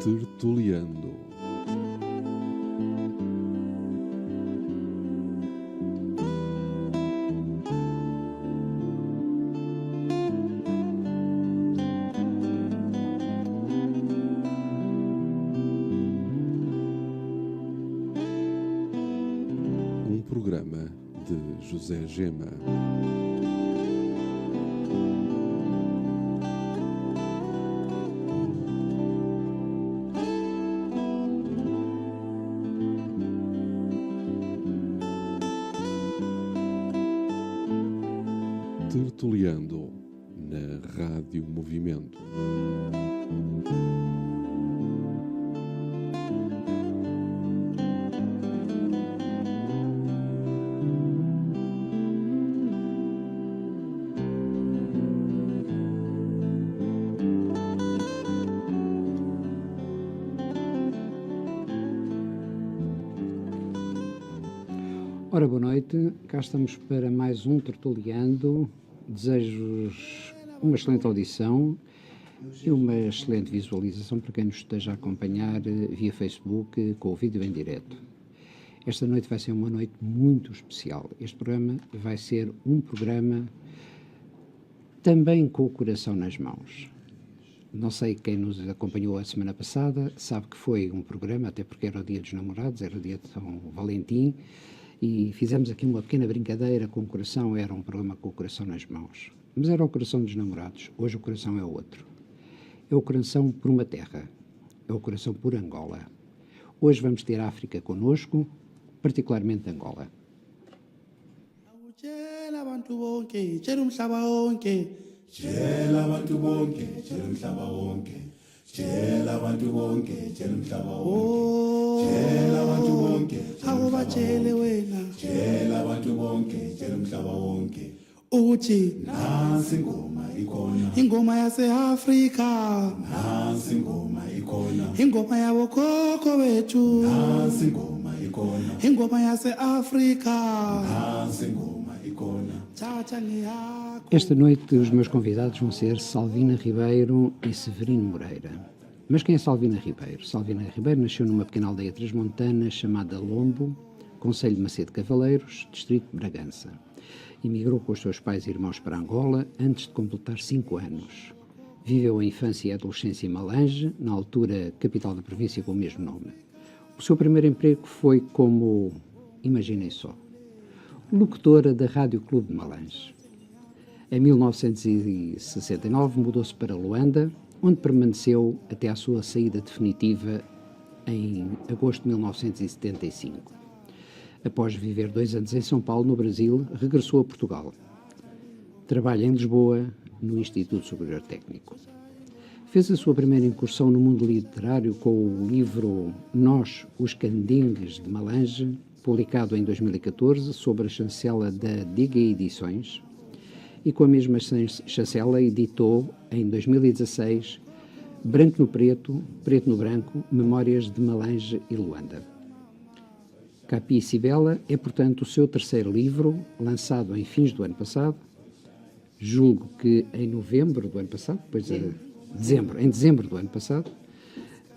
Tertuliando. Um programa de José Gema. Tertuliando na Rádio Movimento. Ora, boa noite, cá estamos para mais um Tertuliando. Desejo-vos uma excelente audição e uma excelente visualização para quem nos esteja a acompanhar via Facebook com o vídeo em direto. Esta noite vai ser uma noite muito especial. Este programa vai ser um programa também com o coração nas mãos. Não sei quem nos acompanhou a semana passada, sabe que foi um programa, até porque era o Dia dos Namorados, era o Dia de São Valentim, e fizemos aqui uma pequena brincadeira com o coração. Era um programa com o coração nas mãos. Mas era o coração dos namorados. Hoje o coração é outro. É o coração por uma terra. É o coração por Angola. Hoje vamos ter a África connosco, particularmente Angola. Tshela abantu bonke akubatshele wena tshela abantu bonke tshela umhlaba wonke uthi nasi ingoma ikhona ingoma yase-Afrika nasi ingoma ikhona ingoma yabo khokho bethu nasi ingoma ikhona ingoma yase-Afrika nasi ingoma ikhona thatha ngiyakho. Esta noite os meus convidados vão ser Salvina Ribeiro e Severino Moreira. Mas quem é Salvina Ribeiro? Salvina Ribeiro nasceu numa pequena aldeia transmontana chamada Lombo, concelho de Macedo Cavaleiros, distrito de Bragança. Emigrou com os seus pais e irmãos para Angola antes de completar 5 anos. Viveu a infância e a adolescência em Malange, na altura capital da província com o mesmo nome. O seu primeiro emprego foi como, imaginem só, locutora da Rádio Clube de Malange. Em 1969 mudou-se para Luanda, onde permaneceu até à sua saída definitiva em agosto de 1975. Após viver 2 anos em São Paulo, no Brasil, regressou a Portugal. Trabalha em Lisboa, no Instituto Superior Técnico. Fez a sua primeira incursão no mundo literário com o livro Nós, os Candengues de Malange, publicado em 2014, sob a chancela da Diga Edições, e com a mesma chancela editou, em 2016, Branco no Preto, Preto no Branco, Memórias de Malange e Luanda. Capi e Cibela é, portanto, o seu terceiro livro, lançado em fins do ano passado, julgo que em novembro do ano passado, em dezembro do ano passado,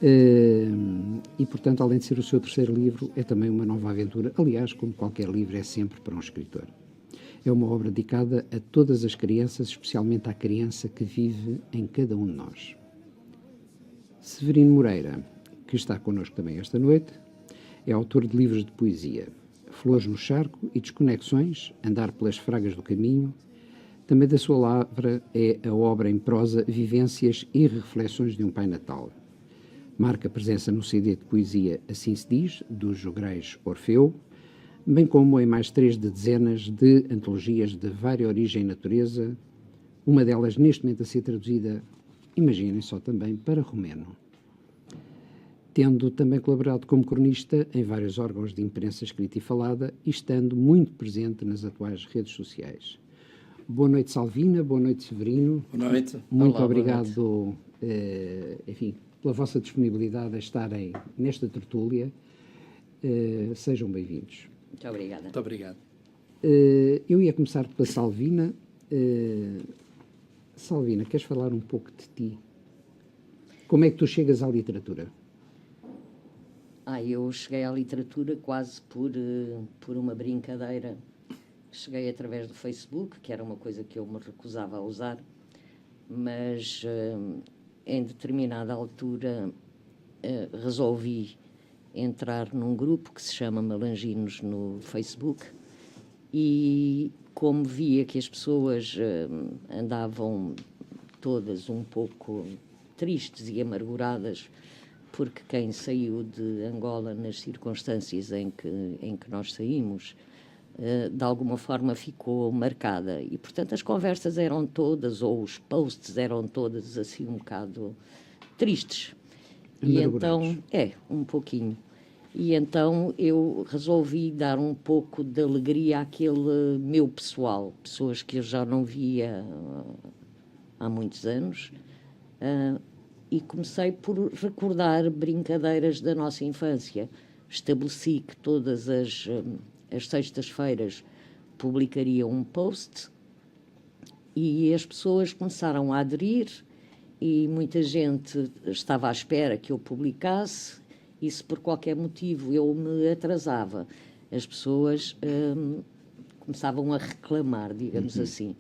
e, portanto, além de ser o seu terceiro livro, é também uma nova aventura. Aliás, como qualquer livro, é sempre para um escritor. É uma obra dedicada a todas as crianças, especialmente à criança que vive em cada um de nós. Severino Moreira, que está connosco também esta noite, é autor de livros de poesia, Flores no Charco e Desconexões, Andar pelas Fragas do Caminho. Também da sua lavra é a obra em prosa Vivências e Reflexões de um Pai Natal. Marca presença no CD de poesia Assim se Diz, dos Jograis Orfeu, bem como em mais 3 dezenas de antologias de vária origem e natureza, uma delas neste momento a ser traduzida, imaginem só, também para romeno. Tendo também colaborado como cronista em vários órgãos de imprensa escrita e falada e estando muito presente nas atuais redes sociais. Boa noite, Salvina, boa noite, Severino. Boa noite. Muito Olá, obrigado, enfim, pela vossa disponibilidade a estarem nesta tertúlia. Sejam bem-vindos. Muito obrigada. Muito obrigado. Eu ia começar pela Salvina. Salvina, queres falar um pouco de ti? Como é que tu chegas à literatura? Eu cheguei à literatura quase por uma brincadeira. Cheguei através do Facebook, que era uma coisa que eu me recusava a usar, mas em determinada altura resolvi entrar num grupo que se chama Malanginos no Facebook, e como via que as pessoas andavam todas um pouco tristes e amarguradas, porque quem saiu de Angola nas circunstâncias em que nós saímos, de alguma forma ficou marcada. E, portanto, as conversas eram todas, ou os posts eram todas, assim, um bocado tristes. E então, um pouquinho. E então eu resolvi dar um pouco de alegria àquele meu pessoal, pessoas que eu já não via há muitos anos, e comecei por recordar brincadeiras da nossa infância. Estabeleci que todas as sextas-feiras publicaria um post, e as pessoas começaram a aderir, e muita gente estava à espera que eu publicasse, e se por qualquer motivo eu me atrasava, as pessoas começavam a reclamar, digamos assim.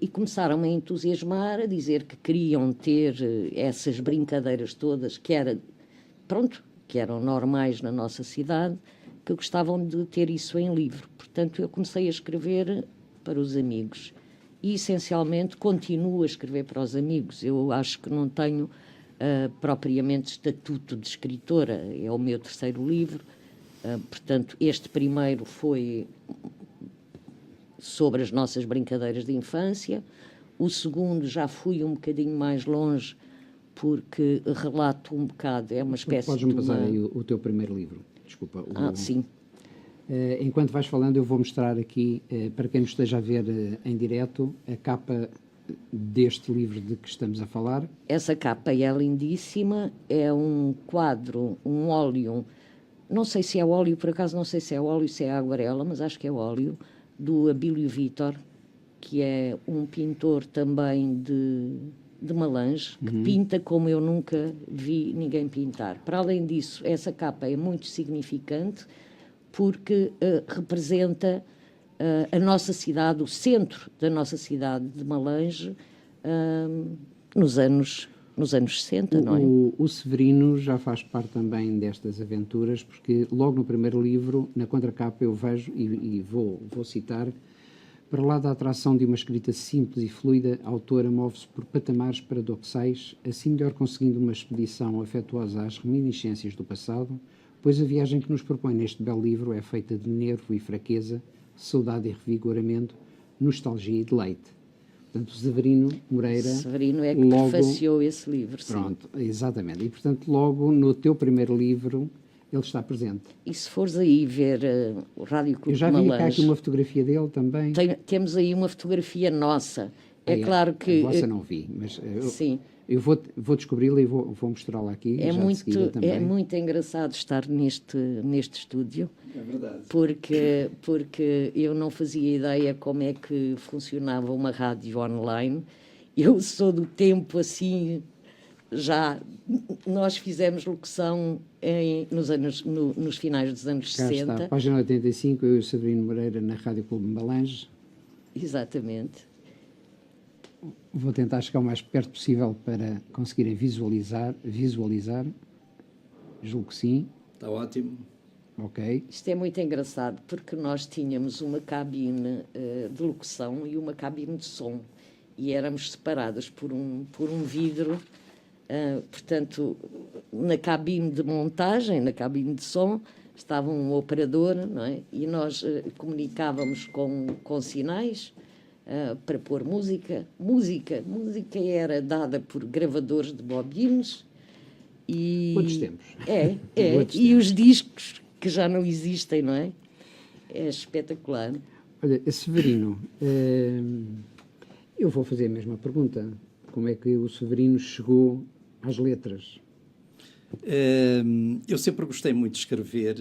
E começaram a entusiasmar, a dizer que queriam ter essas brincadeiras todas, que eram normais na nossa cidade, que gostavam de ter isso em livro. Portanto, eu comecei a escrever para os amigos. E, essencialmente, continuo a escrever para os amigos. Eu acho que não tenho propriamente estatuto de escritora. É o meu terceiro livro. Portanto, este primeiro foi sobre as nossas brincadeiras de infância. O segundo já fui um bocadinho mais longe, porque relato um bocado, é uma espécie Podes-me passar aí o teu primeiro livro? Desculpa. Sim. Enquanto vais falando, eu vou mostrar aqui, para quem nos esteja a ver em direto, a capa deste livro de que estamos a falar. Essa capa é lindíssima, é um quadro, um óleo, não sei se é óleo, por acaso não sei se é óleo, se é aguarela, mas acho que é óleo, do Abílio Vítor, que é um pintor também de Malange, que pinta como eu nunca vi ninguém pintar. Para além disso, essa capa é muito significante, porque representa a nossa cidade, o centro da nossa cidade de Malange, nos anos 60, não é? O Severino já faz parte também destas aventuras, porque logo no primeiro livro, na contracapa, eu vejo, e vou citar: para lá da atração de uma escrita simples e fluida, a autora move-se por patamares paradoxais, assim melhor conseguindo uma expedição afetuosa às reminiscências do passado, pois a viagem que nos propõe neste belo livro é feita de nervo e fraqueza, saudade e revigoramento, nostalgia e deleite. Portanto, o Severino Moreira... Severino é que prefaciou esse livro, sim. Pronto, exatamente. E, portanto, logo no teu primeiro livro, ele está presente. E se fores aí ver o Rádio Clube de Malange... Eu já vi cá aqui uma fotografia dele também. Temos aí uma fotografia nossa. É claro que... A vossa não vi, mas sim. Eu vou descobri-la e vou mostrá-la aqui. É muito engraçado estar neste estúdio. É verdade. Porque eu não fazia ideia como é que funcionava uma rádio online. Eu sou do tempo assim, já nós fizemos locução nos finais dos anos Cá 60. está, página 85, eu e o Severino Moreira na Rádio Clube de Malange. Exatamente. Vou tentar chegar o mais perto possível para conseguirem visualizar. Julgo que sim. Está ótimo. Ok. Isto é muito engraçado, porque nós tínhamos uma cabine de locução e uma cabine de som, e éramos separadas por um vidro. Portanto, na cabine de montagem, na cabine de som, estava um operador, não é? E nós comunicávamos com sinais para pôr música. Música era dada por gravadores de bobinas. Quantos tempos? E os discos que já não existem, não é? É espetacular. Olha, Severino, eu vou fazer a mesma pergunta. Como é que o Severino chegou às letras? Eu sempre gostei muito de escrever,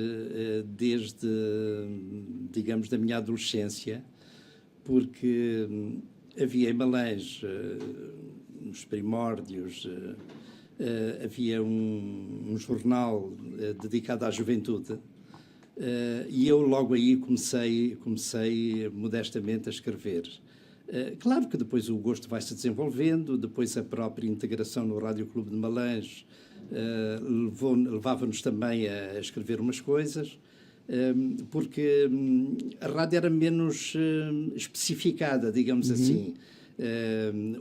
desde, digamos, da minha adolescência, porque havia em Malange, nos primórdios, havia um jornal dedicado à juventude, e eu logo aí comecei modestamente a escrever. Claro que depois o gosto vai se desenvolvendo, depois a própria integração no Rádio Clube de Malange levava-nos também a escrever umas coisas, porque a rádio era menos especificada, digamos assim.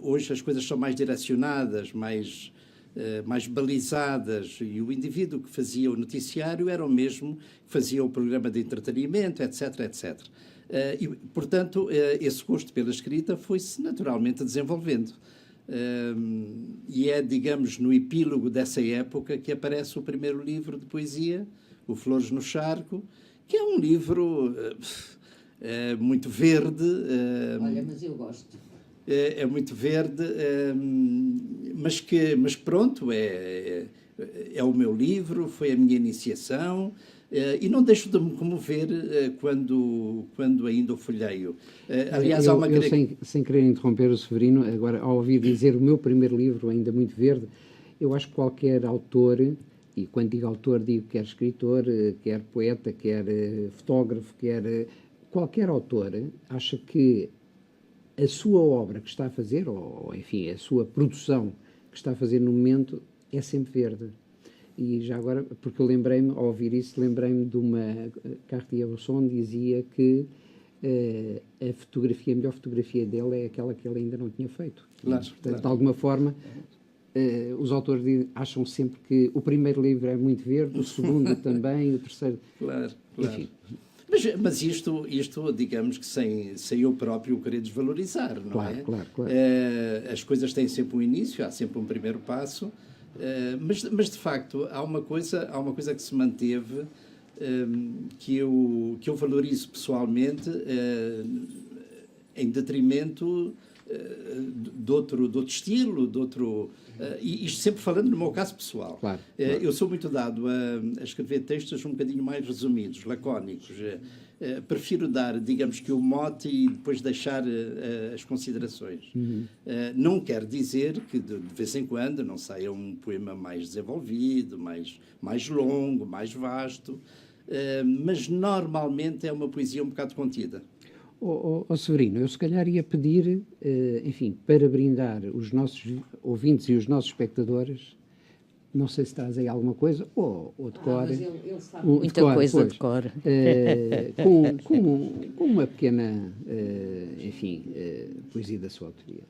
Hoje as coisas são mais direcionadas, mais balizadas, e o indivíduo que fazia o noticiário era o mesmo que fazia o programa de entretenimento, etc, etc. E, portanto, esse gosto pela escrita foi-se naturalmente desenvolvendo. E é, digamos, no epílogo dessa época que aparece o primeiro livro de poesia, O Flores no Charco, que é um livro muito verde. Olha, mas eu gosto. É muito verde, mas pronto, é o meu livro, foi a minha iniciação, e não deixo de me comover quando ainda o folheio. Aliás, há uma... sem querer interromper o Severino, agora, ao ouvir dizer o meu primeiro livro, ainda muito verde, eu acho que qualquer autor, e quando digo autor, digo quer escritor, quer poeta, quer fotógrafo, quer qualquer autor, acha que a sua obra que está a fazer, ou enfim, a sua produção que está a fazer no momento, é sempre verde. E já agora, porque eu lembrei-me, ao ouvir isso, lembrei-me de uma Cartier-Bresson, dizia que a melhor fotografia dele é aquela que ele ainda não tinha feito. Claro, portanto, claro. De alguma forma, os autores acham sempre que o primeiro livro é muito verde, o segundo também, o terceiro... Claro. Enfim. Mas isto, digamos que sem eu próprio o querer desvalorizar, não é? Claro. As coisas têm sempre um início, há sempre um primeiro passo, mas de facto há uma coisa que se manteve, que eu valorizo pessoalmente, em detrimento de outro estilo, e isto sempre falando no meu caso pessoal. Claro. Eu sou muito dado a escrever textos um bocadinho mais resumidos, lacónicos. Prefiro dar, digamos que o mote e depois deixar as considerações. Não quer dizer que de vez em quando não saia um poema mais desenvolvido, mais longo, mais vasto, mas normalmente é uma poesia um bocado contida. Severino, eu se calhar ia pedir, enfim, para brindar os nossos ouvintes e os nossos espectadores, não sei se traz aí alguma coisa, ou de cor. Mas ele sabe muita coisa de cor. Com uma pequena, enfim, poesia da sua autoria.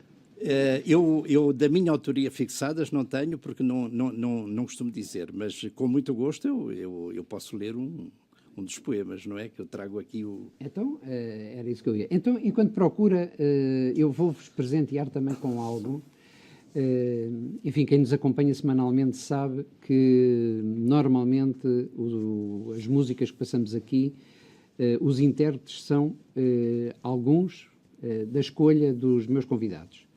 Eu, da minha autoria fixadas, não tenho, porque não costumo dizer, mas com muito gosto eu posso ler um dos poemas, não é? Que eu trago aqui o... Então, era isso que eu ia. Então, enquanto procura, eu vou-vos presentear também com algo. Enfim, quem nos acompanha semanalmente sabe que, normalmente, as músicas que passamos aqui, os intérpretes são alguns da escolha dos meus convidados.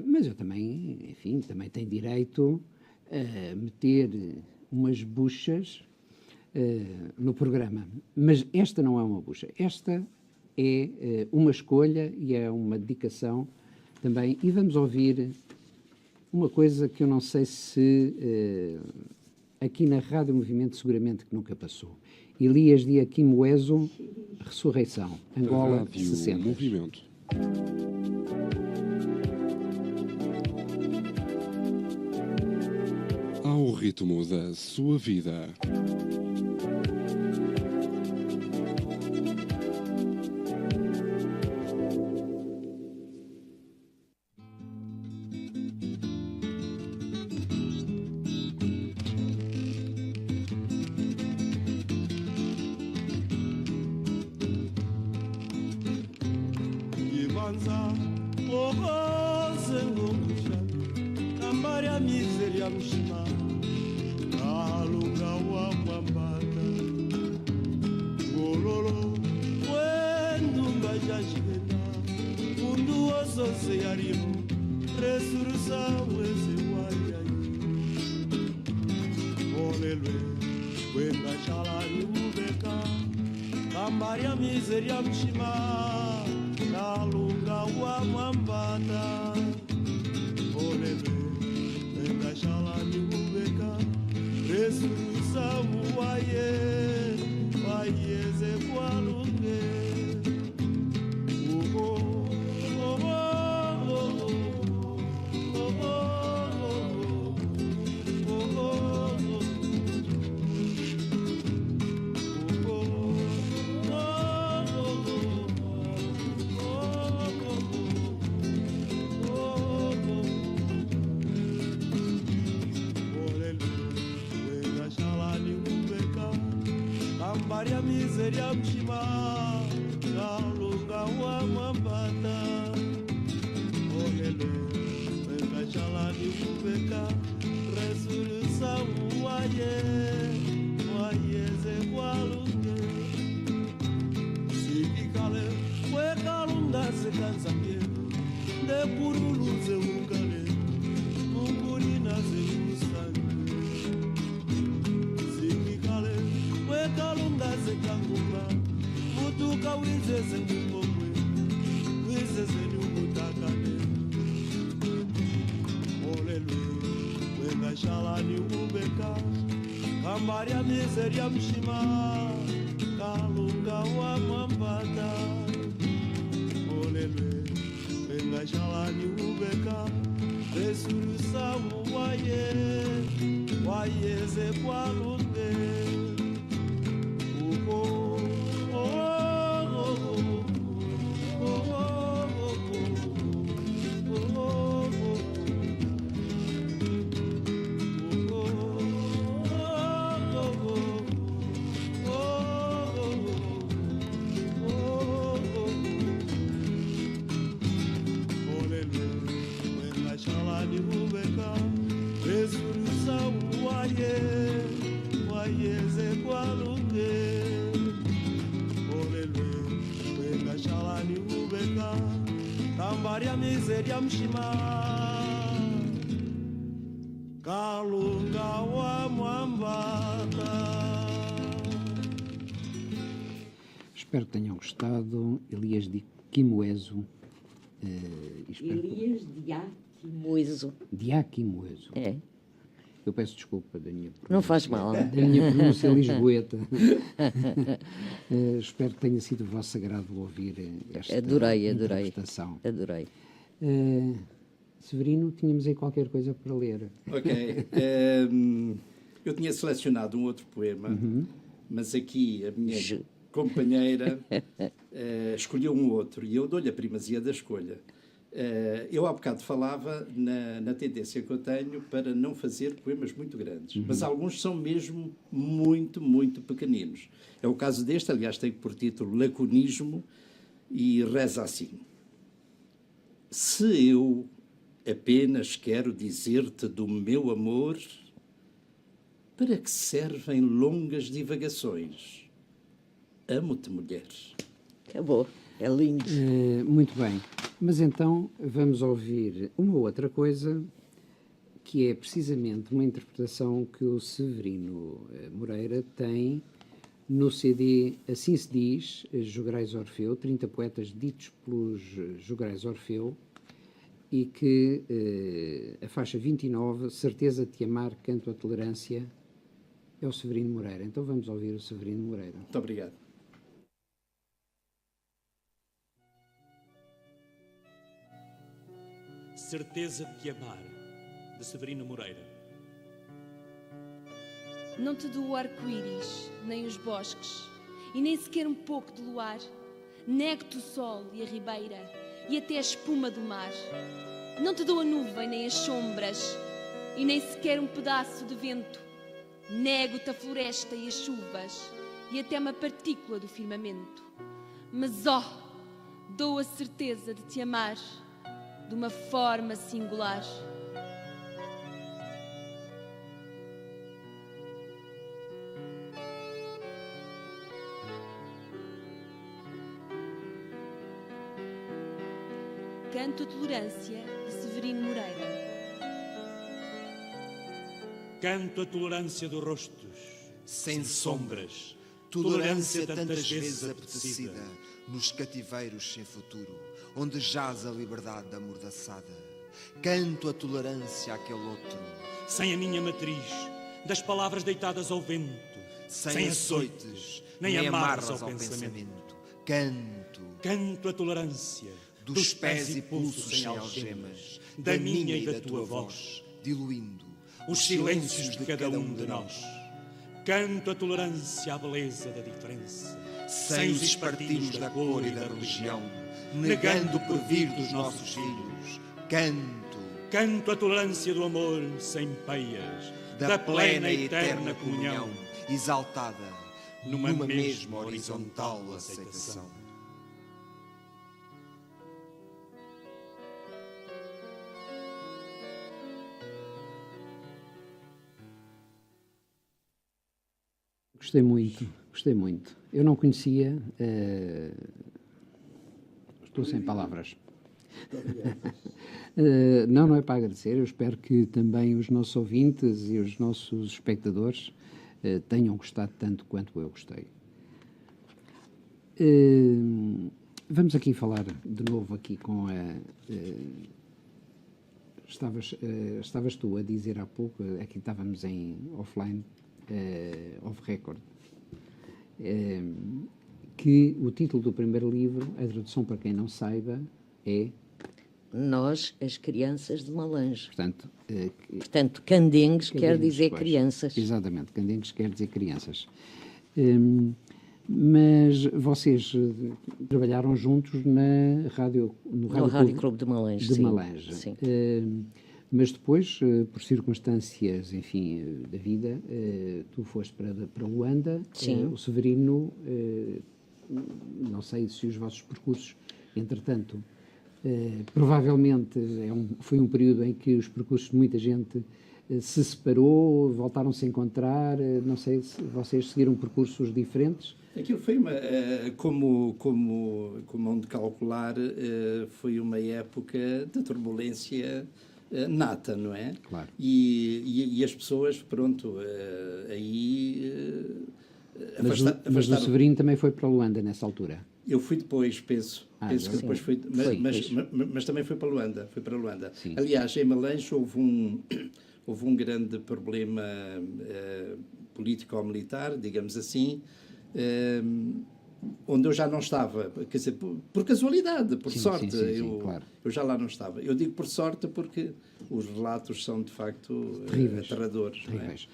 Mas eu também, enfim, também tenho direito a meter umas buchas no programa. Mas esta não é uma bucha. Esta é uma escolha e é uma dedicação também. E vamos ouvir uma coisa que eu não sei se aqui na Rádio Movimento seguramente que nunca passou. Elias de Aquimoeso, Ressurreição, Angola, Rádio 60. Movimento. Ao ritmo da sua vida. Kambaria miseria mshima kalunga wa mambata olele Bengashala ni ubeka resulusa waye wayeze kwalunge sikikale we kalunga sekanzambie nde puruluze ungale munguri naze usange sikikale we kalunga sekangumba mutuka wizeze ngumomwe wizeze nyumutakane olele Bengashala ni ubeka Kambaria miseria mshima kalunga wa mambata olelwe Bengashala ni ubeka resulusa waye wayeze kwalunge uko Kambaria miseria mshima kalunga wa mwambata. Espero que tenham gostado. Elias de Quimoeso. Elias de Aquimoeso. De Aquimoeso. É. Eu peço desculpa da minha pronúncia. Não faz mal. Da minha pronúncia lisboeta. Espero que tenha sido do vosso agrado ouvir esta interpretação. Adorei. Severino, tínhamos aí qualquer coisa para ler. Ok. Eu tinha selecionado um outro poema, mas aqui a minha companheira escolheu um outro e eu dou-lhe a primazia da escolha. Eu há bocado falava na tendência que eu tenho para não fazer poemas muito grandes, mas alguns são mesmo muito, muito pequeninos. É o caso deste, aliás, tem por título Laconismo e reza assim. Se eu apenas quero dizer-te do meu amor, para que servem longas divagações? Amo-te, mulher. Acabou. É lindo. Muito bem. Mas então vamos ouvir uma outra coisa, que é precisamente uma interpretação que o Severino Moreira tem no CD Assim se diz, Jograis Orfeu, 30 poetas ditos pelos Jograis Orfeu, e que a faixa 29, Certeza de te amar, canto a tolerância, é o Severino Moreira. Então vamos ouvir o Severino Moreira. Muito obrigado. Certeza de te amar, de Severino Moreira. Não te dou o arco-íris, nem os bosques, e nem sequer um pouco de luar. Nego-te o sol e a ribeira, e até a espuma do mar. Não te dou a nuvem, nem as sombras, e nem sequer um pedaço de vento. Nego-te a floresta e as chuvas, e até uma partícula do firmamento. Mas, ó, dou a certeza de te amar, de uma forma singular. Canto a tolerância, de Severino Moreira. Canto a tolerância dos rostos, sem sombras, tolerância tantas vezes apetecida, nos cativeiros sem futuro, onde jaz a liberdade amordaçada. Canto a tolerância àquele outro, sem a minha matriz, das palavras deitadas ao vento, sem açoites, nem amarras ao pensamento. Canto a tolerância dos pés e pulsos sem algemas, da minha e da tua voz, diluindo os silêncios de cada um de nós. Canto a tolerância à beleza da diferença, sem os espartilhos da cor e da religião, negando o porvir dos nossos filhos. Canto a tolerância do amor sem peias, da plena e eterna comunhão, exaltada numa mesma horizontal aceitação. Gostei muito, gostei muito. Eu não conhecia, estou sem palavras. Não é para agradecer, eu espero que também os nossos ouvintes e os nossos espectadores tenham gostado tanto quanto eu gostei. Vamos aqui falar de novo aqui com a... Estavas tu a dizer há pouco, aqui estávamos em offline, off record, que o título do primeiro livro, a tradução para quem não saiba, é... Nós, as crianças de Malange. Portanto, candengues quer dizer pois. crianças. Exatamente, candengues quer dizer crianças. Mas vocês trabalharam juntos no Rádio Clube de Malange. Sim. Mas depois, por circunstâncias, enfim, da vida, tu foste para Luanda. O Severino, não sei se os vossos percursos, entretanto, provavelmente foi um período em que os percursos de muita gente se separou, voltaram-se a encontrar, não sei se vocês seguiram percursos diferentes. Aquilo foi como onde calcular, foi uma época de turbulência nata, não é? Claro. E as pessoas, pronto, aí... Mas o Severino também foi para Luanda nessa altura? Eu fui depois, penso que depois fui, mas também foi para Luanda. Sim. Aliás, em Malange houve um grande problema político-militar, digamos assim, onde eu já não estava, quer dizer, por casualidade, por sorte, claro. Eu já lá não estava. Eu digo por sorte porque os relatos são, de facto, aterradores. Terríveis.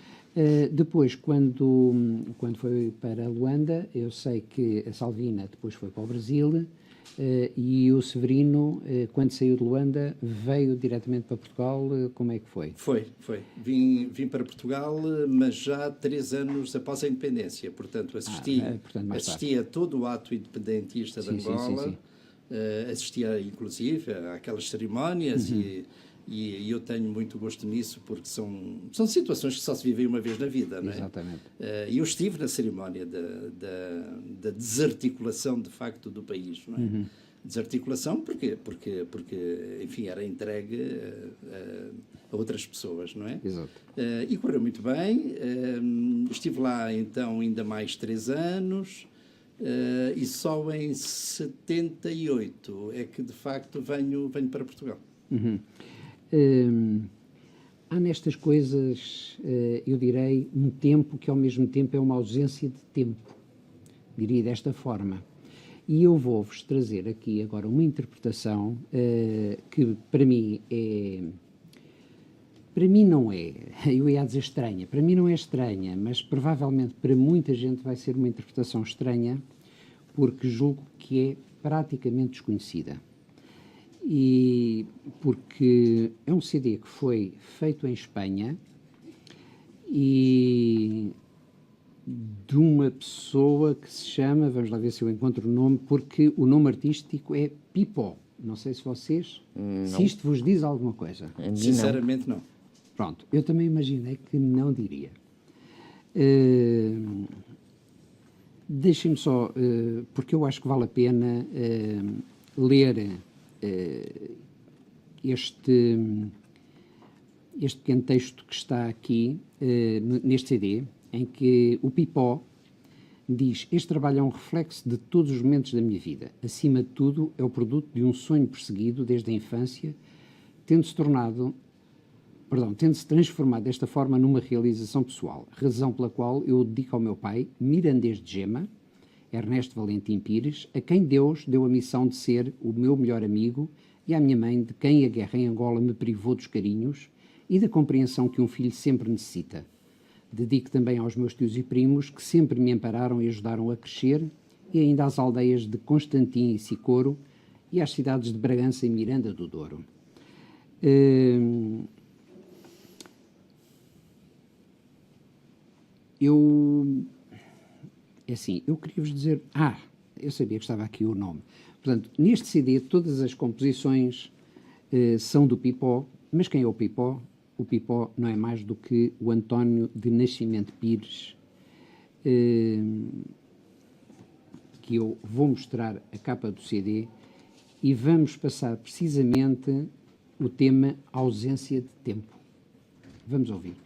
Depois, quando foi para Luanda, eu sei que a Salvina depois foi para o Brasil e o Severino, quando saiu de Luanda, veio diretamente para Portugal. Como é que foi? Foi. Vim para Portugal, mas já 3 anos após a independência. Portanto, assisti a todo o ato independentista de Angola. Assistia, inclusive, àquelas cerimónias e eu tenho muito gosto nisso porque são situações que só se vivem uma vez na vida, não é? Exatamente. E eu estive na cerimónia da desarticulação, de facto, do país, não é? Desarticulação porque, enfim, era entregue a outras pessoas, não é? Exato. E correu muito bem. Estive lá, então, ainda mais 3 anos. E só em 78 é que, de facto, venho para Portugal. Há nestas coisas, eu direi, um tempo que ao mesmo tempo é uma ausência de tempo, diria desta forma. E eu vou-vos trazer aqui agora uma interpretação que para mim não é, eu ia dizer estranha, para mim não é estranha, mas provavelmente para muita gente vai ser uma interpretação estranha, porque julgo que é praticamente desconhecida. E porque é um CD que foi feito em Espanha e de uma pessoa que se chama, vamos lá ver se eu encontro o nome, porque o nome artístico é Pipó. Não sei se vocês, se isto vos diz alguma coisa. Sinceramente não. Pronto, eu também imaginei que não diria. Deixem-me só, porque eu acho que vale a pena ler este pequeno texto que está aqui neste CD, em que o Pipó diz: este trabalho é um reflexo de todos os momentos da minha vida. Acima de tudo, é o produto de um sonho perseguido desde a infância, tendo-se transformado desta forma numa realização pessoal, razão pela qual eu o dedico ao meu pai, mirandês de Gema, Ernesto Valentim Pires, a quem Deus deu a missão de ser o meu melhor amigo, e à minha mãe, de quem a guerra em Angola me privou dos carinhos e da compreensão que um filho sempre necessita. Dedico também aos meus tios e primos, que sempre me ampararam e ajudaram a crescer, e ainda às aldeias de Constantim e Sicoro, e às cidades de Bragança e Miranda do Douro. É assim, eu queria-vos dizer... eu sabia que estava aqui o nome. Portanto, neste CD, todas as composições são do Pipó, mas quem é o Pipó? O Pipó não é mais do que o António de Nascimento Pires, que eu vou mostrar a capa do CD, e vamos passar precisamente o tema Ausência de Tempo. Vamos ouvir.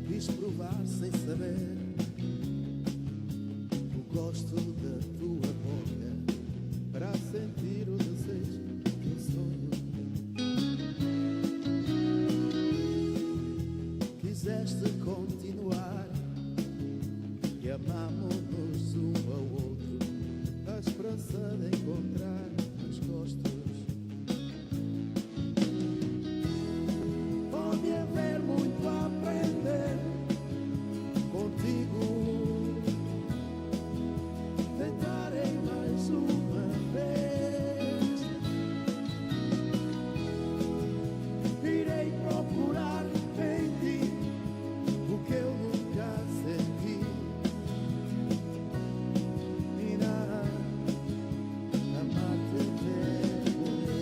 Quis provar sem saber o gosto da tua boca para sentir o desejo que eu sonho. Quiseste continuar e amamos-nos um ao outro, a esperança de encontrar os gostos. Pode haver muito a aprender contigo. Tentarei mais uma vez. Irei procurar em ti o que eu nunca senti. Irá amar-te até morrer.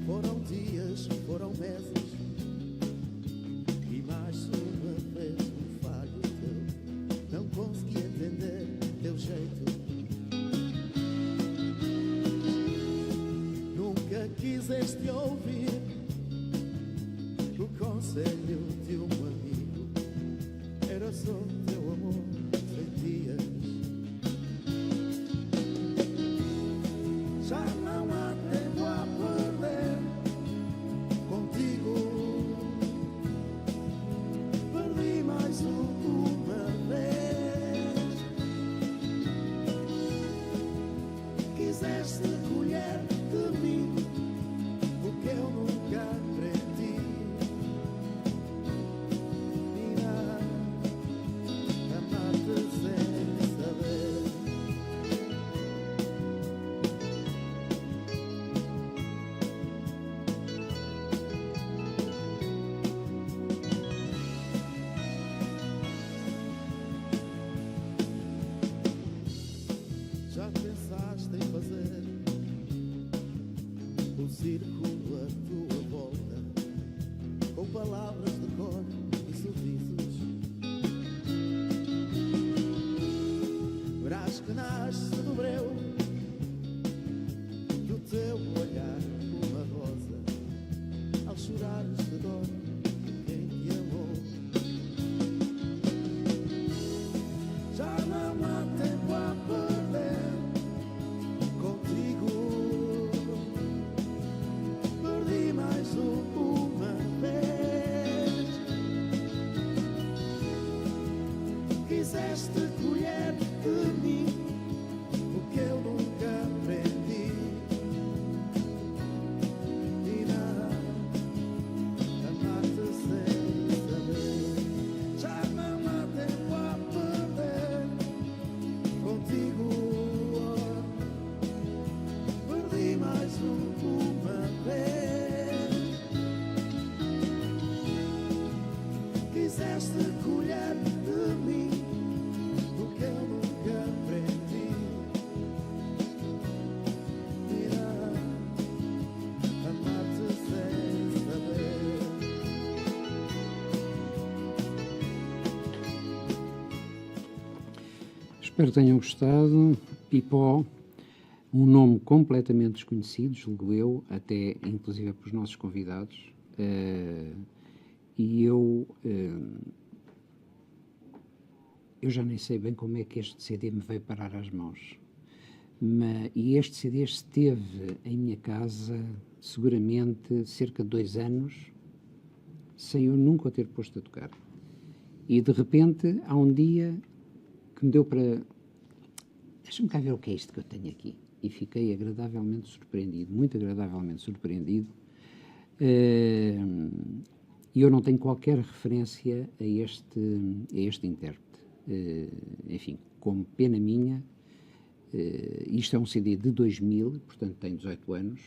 Foram dias, foram meses, e mais uma vez um falho teu. Não consegui entender teu jeito. Nunca quiseste ouvir o conselho de um amigo. Era só teu amor, sentias. Já não há tempo a perder contigo. Perdi mais uma vez. Quiseste colher de mim o que eu nunca aprendi. Irá amar-te sem saber. Já pensaste em fazer um círculo à tua volta, com palavras de cor e sorrisos? Verás que nasce do breu do teu olhar uma rosa, ao chorares de dor quem te amou. Já não há tempo a perder contigo. Perdi mais uma vez. Quiseste colher de mim o que eu nunca aprendi. Irá amar-te sem saber. Já não há tempo a perder contigo. Perdi mais uma vez. Quiseste colher de mim o que eu nunca aprendi. Irá amar-te sem saber. Espero que tenham gostado. Pipó, um nome completamente desconhecido, julgo eu, até inclusive para os nossos convidados. E eu eu já nem sei bem como é que este CD me veio parar às mãos. E este CD esteve em minha casa seguramente cerca de 2 anos, sem eu nunca o ter posto a tocar. E de repente há um dia que me deu para... Deixa-me cá ver o que é isto que eu tenho aqui. E fiquei agradavelmente surpreendido, muito agradavelmente surpreendido. E eu não tenho qualquer referência a este intérprete. Enfim, como pena minha, isto é um CD de 2000, portanto tem 18 anos,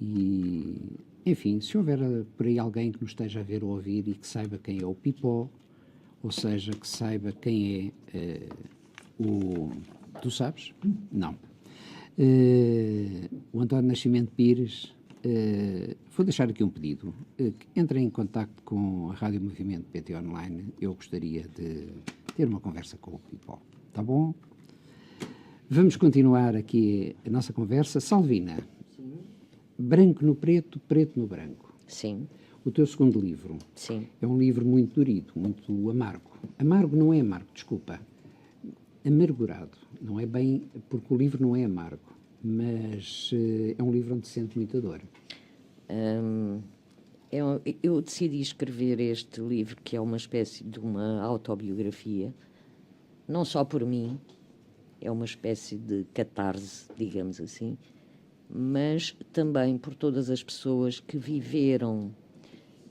e, enfim, se houver por aí alguém que nos esteja a ver ou a ouvir e que saiba quem é o Pipó, ou seja, que saiba quem é o... Tu sabes? Não. O António Nascimento Pires, vou deixar aqui um pedido. Entrem em contacto com a Rádio Movimento PT Online. Eu gostaria de ter uma conversa com o Pipó. Tá bom? Vamos continuar aqui a nossa conversa. Salvina, sim. Branco no preto, preto no branco. Sim. O teu segundo livro. Sim. É um livro muito durido, muito amargo. Amargo não é amargo, desculpa. Amargurado. Não é bem, porque o livro não é amargo, mas é um livro onde se sente muita dor. Eu decidi escrever este livro, que é uma espécie de uma autobiografia, não só por mim, é uma espécie de catarse, digamos assim, mas também por todas as pessoas que viveram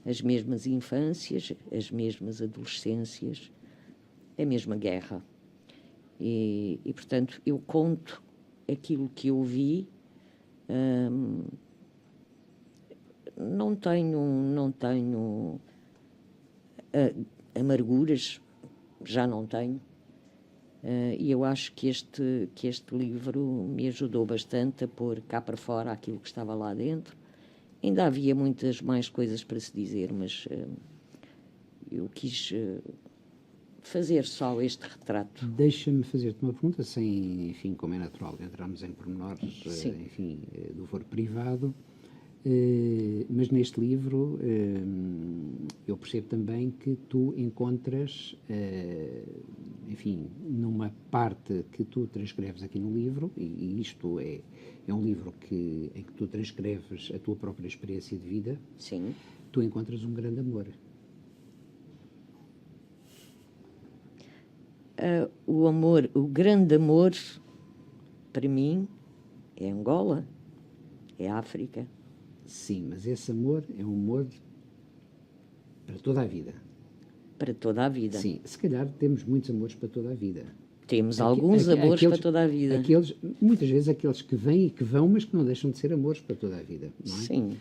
as mesmas infâncias, as mesmas adolescências, a mesma guerra. E portanto, eu conto aquilo que eu vi. Não tenho amarguras, já não tenho. E eu acho que este livro me ajudou bastante a pôr cá para fora aquilo que estava lá dentro. Ainda havia muitas mais coisas para se dizer, mas eu quis fazer só este retrato. Deixa-me fazer-te uma pergunta, sem, enfim, como é natural, entrarmos em pormenores, enfim, do foro privado. Mas neste livro eu percebo também que tu encontras, enfim, numa parte que tu transcreves aqui no livro, e isto é um livro em que tu transcreves a tua própria experiência de vida. Sim. Tu encontras um grande amor. O grande amor, para mim, é Angola, é África. Sim, mas esse amor é um amor para toda a vida. Para toda a vida. Sim, se calhar temos muitos amores para toda a vida. Temos alguns amores para toda a vida. Muitas vezes aqueles que vêm e que vão, mas que não deixam de ser amores para toda a vida, não é? Sim.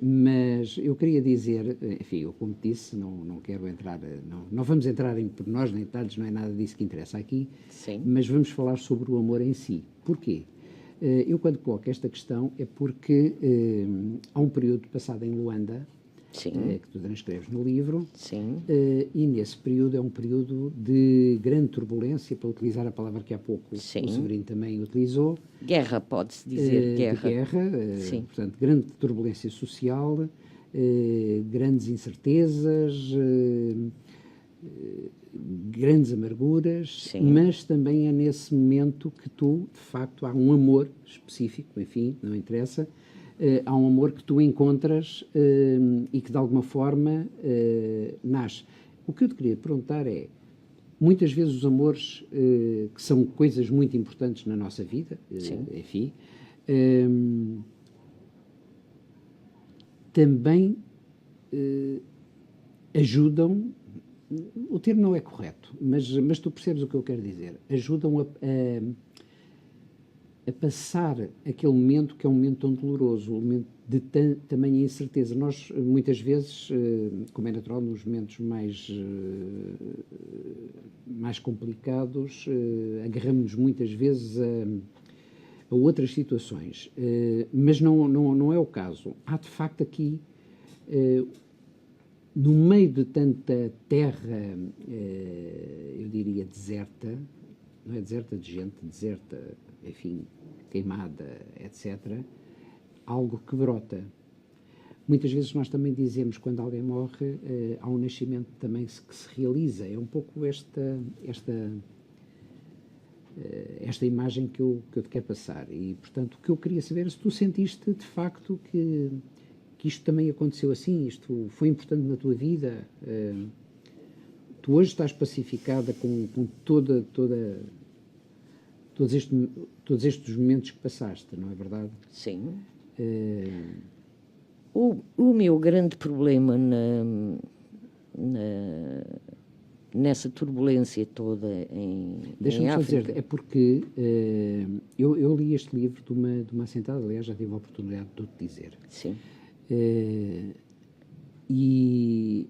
Mas eu queria dizer, enfim, eu como disse, não quero entrar, não vamos entrar em pormenores nem detalhes, não é nada disso que interessa aqui. Sim. Mas vamos falar sobre o amor em si. Porquê? Eu quando coloco esta questão é porque há um período passado em Luanda, que tu transcreves no livro, e nesse período é um período de grande turbulência, para utilizar a palavra que há pouco o Severino também utilizou. Guerra, pode-se dizer, guerra. Portanto, grande turbulência social, grandes incertezas, grandes amarguras, mas também é nesse momento que tu, de facto, há um amor específico, enfim, não interessa, há um amor que tu encontras e que de alguma forma nasce. O que eu te queria perguntar é, muitas vezes os amores, que são coisas muito importantes na nossa vida, enfim, também ajudam, o termo não é correto, mas tu percebes o que eu quero dizer, ajudam a passar aquele momento que é um momento tão doloroso, um momento de tamanha incerteza. Nós, muitas vezes, como é natural, nos momentos mais complicados, agarramos-nos muitas vezes a outras situações, mas não é o caso. Há, de facto, aqui, no meio de tanta terra, eu diria, deserta, não é deserta de gente, deserta, enfim, queimada, etc., algo que brota. muitas vezes nós também dizemos, quando alguém morre, há um nascimento também que se realiza. É um pouco esta imagem que eu te quero passar. E, portanto, o que eu queria saber é se tu sentiste, de facto, que isto também aconteceu assim, isto foi importante na tua vida. Tu hoje estás pacificada com todos estes momentos que passaste, não é verdade? Sim. O meu grande problema nessa turbulência toda em Deixa-me só África... dizer, é porque eu li este livro de uma assentada, aliás, já tive a oportunidade de te dizer. Sim. E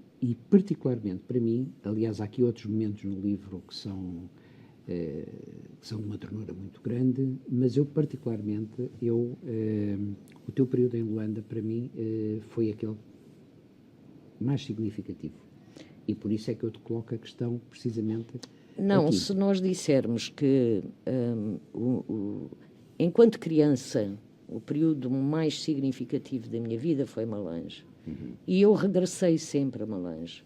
particularmente para mim, aliás, há aqui outros momentos no livro que são de uma ternura muito grande, mas eu particularmente, o teu período em Luanda, para mim, foi aquele mais significativo. E por isso é que eu te coloco a questão precisamente Não, aqui. se nós dissermos que, enquanto criança, o período mais significativo da minha vida foi Malange. E eu regressei sempre a Malange.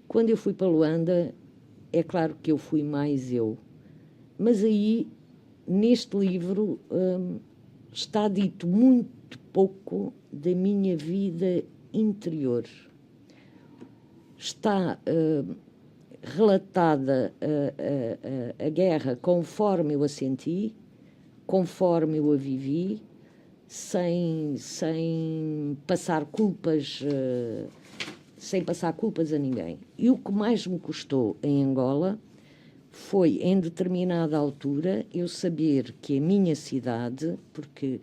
Quando eu fui para Luanda, é claro que eu fui mais eu. Mas aí, neste livro, está dito muito pouco da minha vida interior. Está relatada a guerra conforme eu a senti, conforme eu a vivi, sem passar culpas a ninguém. E o que mais me custou em Angola foi, em determinada altura, eu saber que a minha cidade, porque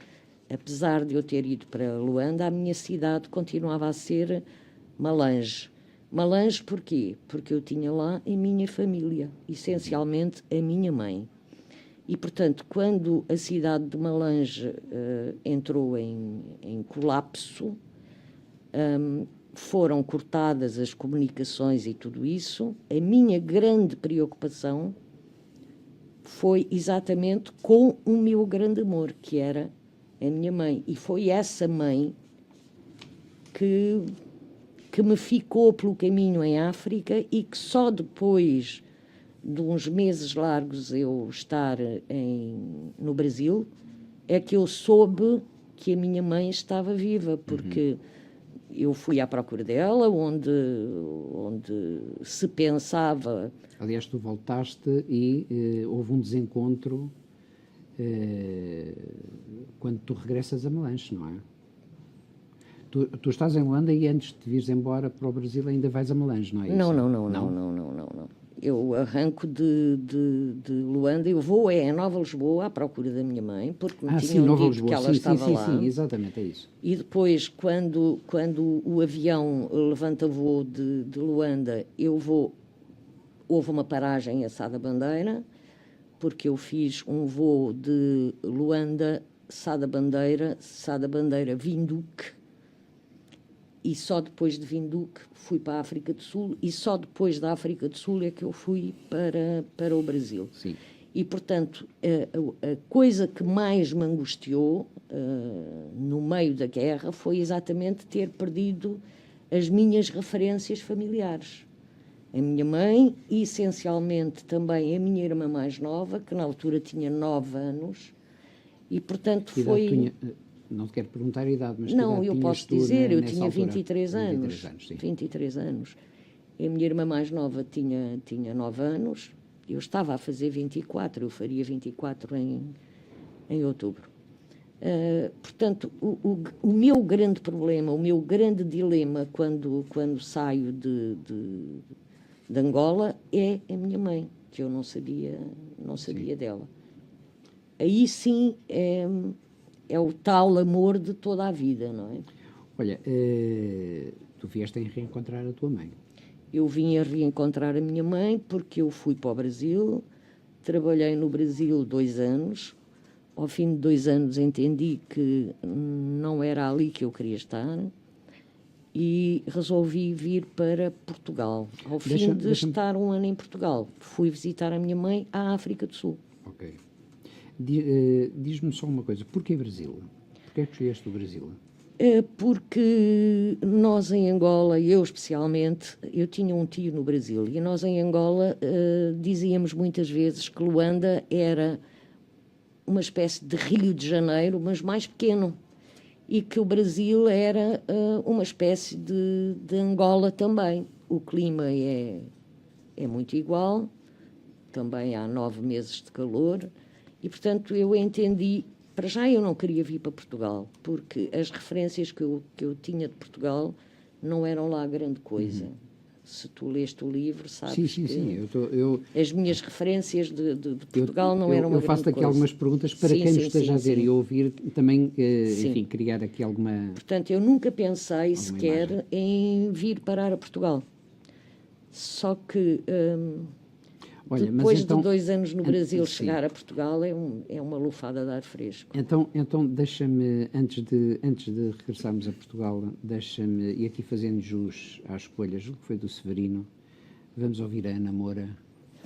apesar de eu ter ido para Luanda, a minha cidade continuava a ser Malange. Malange porquê? Porque eu tinha lá a minha família, essencialmente a minha mãe. E, portanto, quando a cidade de Malange entrou em colapso, foram cortadas as comunicações e tudo isso, a minha grande preocupação foi exatamente com o meu grande amor, que era a minha mãe. E foi essa mãe que me ficou pelo caminho em África e que só depois de uns meses largos eu estar no Brasil, é que eu soube que a minha mãe estava viva, porque eu fui à procura dela, onde se pensava... Aliás, tu voltaste e houve um desencontro quando tu regressas a Malange, não é? Tu estás em Luanda e antes de vires embora para o Brasil ainda vais a Malange, não é isso? Não. Eu arranco de Luanda, eu vou a Nova Lisboa à procura da minha mãe, porque me tinham dito que ela estava lá. Sim, exatamente, é isso. E depois, quando o avião levanta voo de Luanda, houve uma paragem a Sá da Bandeira, porque eu fiz um voo de Luanda, Sá da Bandeira, Vinduque, e só depois de Vinduque fui para a África do Sul, e só depois da África do Sul é que eu fui para o Brasil. Sim. E, portanto, a coisa que mais me angustiou no meio da guerra foi exatamente ter perdido as minhas referências familiares. A minha mãe e, essencialmente, também a minha irmã mais nova, que na altura tinha 9 anos, e, portanto, foi... Não te quero perguntar a idade, mas não, eu posso dizer, eu tinha altura? 23 anos. 23 anos. A minha irmã mais nova tinha 9 anos, eu estava a fazer 24, eu faria 24 em outubro. Portanto, o meu grande problema, o meu grande dilema quando saio de Angola é a minha mãe, que eu não sabia dela. Aí sim é o tal amor de toda a vida, não é? Olha, tu vieste a reencontrar a tua mãe. Eu vim a reencontrar a minha mãe porque eu fui para o Brasil, trabalhei no Brasil 2 anos, ao fim de 2 anos entendi que não era ali que eu queria estar e resolvi vir para Portugal. Ao fim de estar 1 ano em Portugal, fui visitar a minha mãe à África do Sul. Ok. Diz-me só uma coisa, porquê Brasil? Porquê que escolheste o Brasil? Porque nós em Angola, eu especialmente, eu tinha um tio no Brasil, e nós em Angola dizíamos muitas vezes que Luanda era uma espécie de Rio de Janeiro, mas mais pequeno, e que o Brasil era uma espécie de Angola também. O clima é muito igual, também há 9 meses de calor, e portanto eu entendi. Para já eu não queria vir para Portugal, porque as referências que eu tinha de Portugal não eram lá grande coisa. Se tu leste o livro, sabes Sim. as minhas referências de Portugal não eram uma Eu faço grande aqui coisa. algumas perguntas para quem nos esteja a ver e ouvir, também, enfim, criar aqui alguma... Portanto, eu nunca pensei sequer imagem. em vir parar a Portugal. Só que... Olha, mas depois então, de 2 anos no Brasil, sim. chegar a Portugal é uma lufada de ar fresco. Então deixa-me, antes de regressarmos a Portugal, deixa-me, e aqui fazendo jus à escolha, julgo que foi do Severino, vamos ouvir a Ana Moura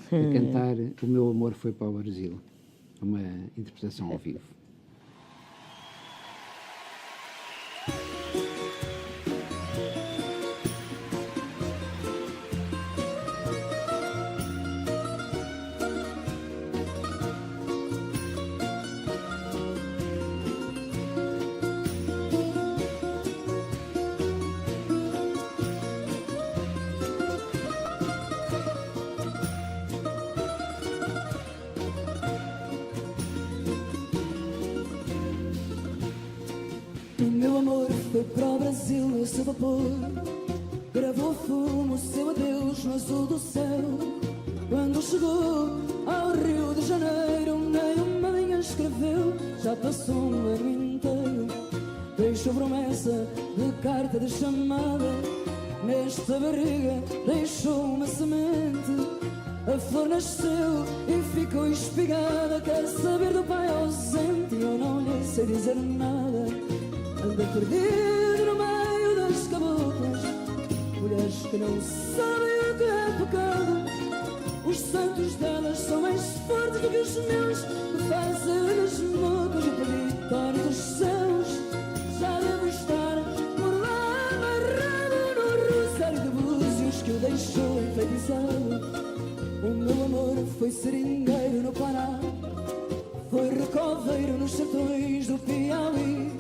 a cantar O Meu Amor Foi para o Brasil, uma interpretação ao vivo. O meu amor foi para o Brasil no seu vapor, gravou fumo, seu adeus no azul do céu. Quando chegou ao Rio de Janeiro, nem uma linha escreveu, já passou um ano inteiro. Deixou promessa de carta de chamada, nesta barriga deixou uma semente. A flor nasceu e ficou espigada, quer saber do pai ausente, eu não lhe sei dizer nada. Anda perdido no meio das caboclas, mulheres que não sabem o que é pecado. Os santos delas são mais fortes do que os meus, que fazem-lhes mocas e território dos céus. Já devo estar por lá amarrado no rosário de búzios que o deixou enfeitiçado. O meu amor foi seringueiro no Pará, foi recoveiro nos sertões do Piauí,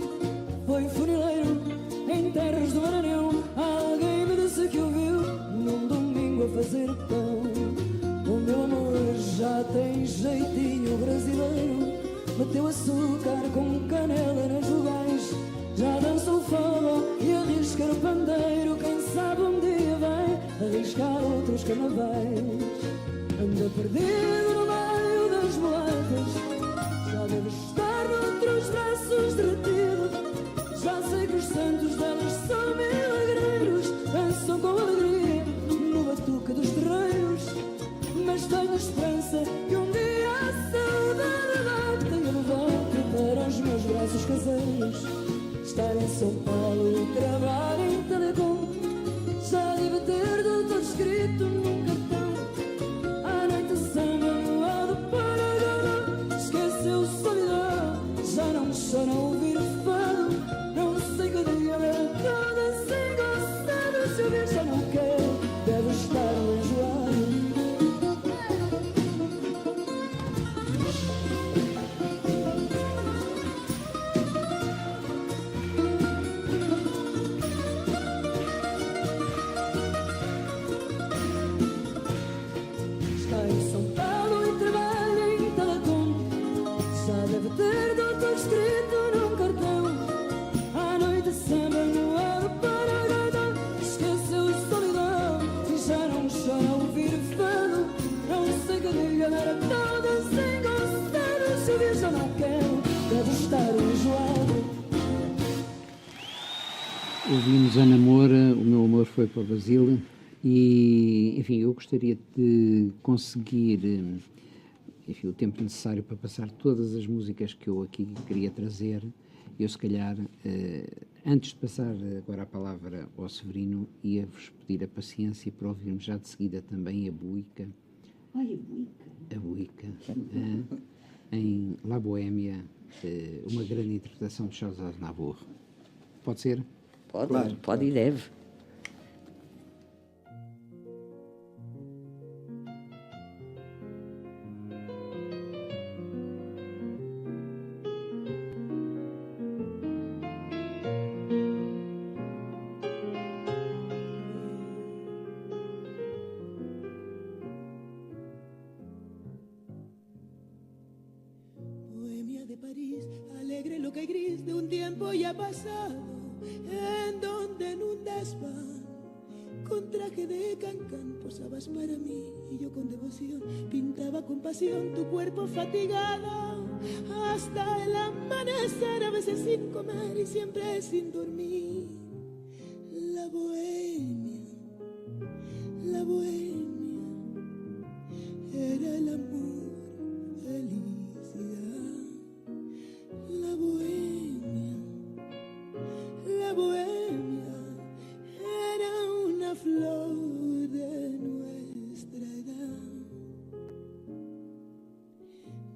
foi funileiro em terras do Maranhão. Alguém me disse que o viu num domingo a fazer pão. O meu amor já tem jeitinho brasileiro, meteu açúcar com canela nas vogais, já dança o forró e arrisca no pandeiro. Quem sabe um dia vai arriscar outros carnavais. Anda perdido no meio das mulatas, já deve estar noutros braços derretido. Já sei que os santos delas são milagreiros, dançam com alegria no batuque dos terreiros. Mas tenho esperança que um dia a saudade bate e me volte para os meus braços caseiros. Estar em São Paulo, trabalho em Telecom, já deve ter doutor escrito num cartão. À noite samba no alto Paraná, esqueceu solidão, já não me chora a ouvir o fado. Não sei que dia era toda sem gostar, se eu ver já não quero, deve estar enjoado. Está em São Paulo e trabalha em Telecom, já deve ter doutor escrito num cartão. À noite samba no ar Paraná, esqueceu a solidão e já não chora a ouvir o fado. Não sei que diga era toda sem gostar, se eu vir já não quero, deve estar enjoado. Ouvimos Ana Moura, O Meu Amor Foi para o Brasil, e, enfim, eu gostaria de conseguir, enfim, o tempo necessário para passar todas as músicas que eu aqui queria trazer. Eu, se calhar, antes de passar agora a palavra ao Severino, ia-vos pedir a paciência para ouvirmos já de seguida também a Buica. Ai, a Buica. A Buica, em La Bohémia, uma grande interpretação de Charles Aznavour. Pode ser? Pode, Claro, pode e deve. Bohemia de París, alegre, loca y gris de un tiempo ya pasado, en donde en un desván, con traje de cancán, posabas para mí y yo con devoción pintaba con pasión tu cuerpo fatigado, hasta el amanecer, a veces sin comer y siempre sin dormir. La bohemia, la bohemia, era el amor, felicidad. La bohemia, la bohemia, era una flor de nuestra edad.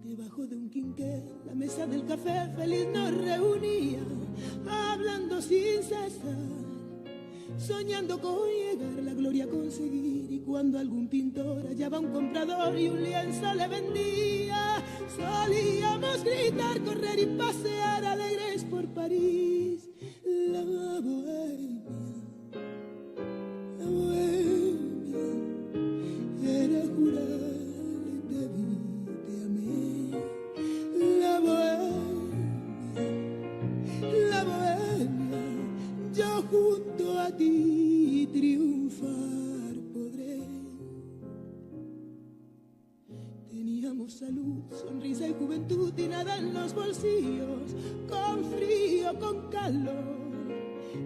Debajo de un quinqué, la mesa del café feliz nos reunía, hablando sin cesar, soñando con llegar, la gloria a conseguir. Y cuando algún pintor hallaba un comprador y un lienzo le vendía, solíamos gritar, correr y pasear alegres por París. La bohemia, la bohemia, era jurar, te vi, te amé. La bohemia, la bohemia, yo junto a ti triunfar podré. Teníamos salud, sonrisa y juventud y nada en los bolsillos, con frío, con calor.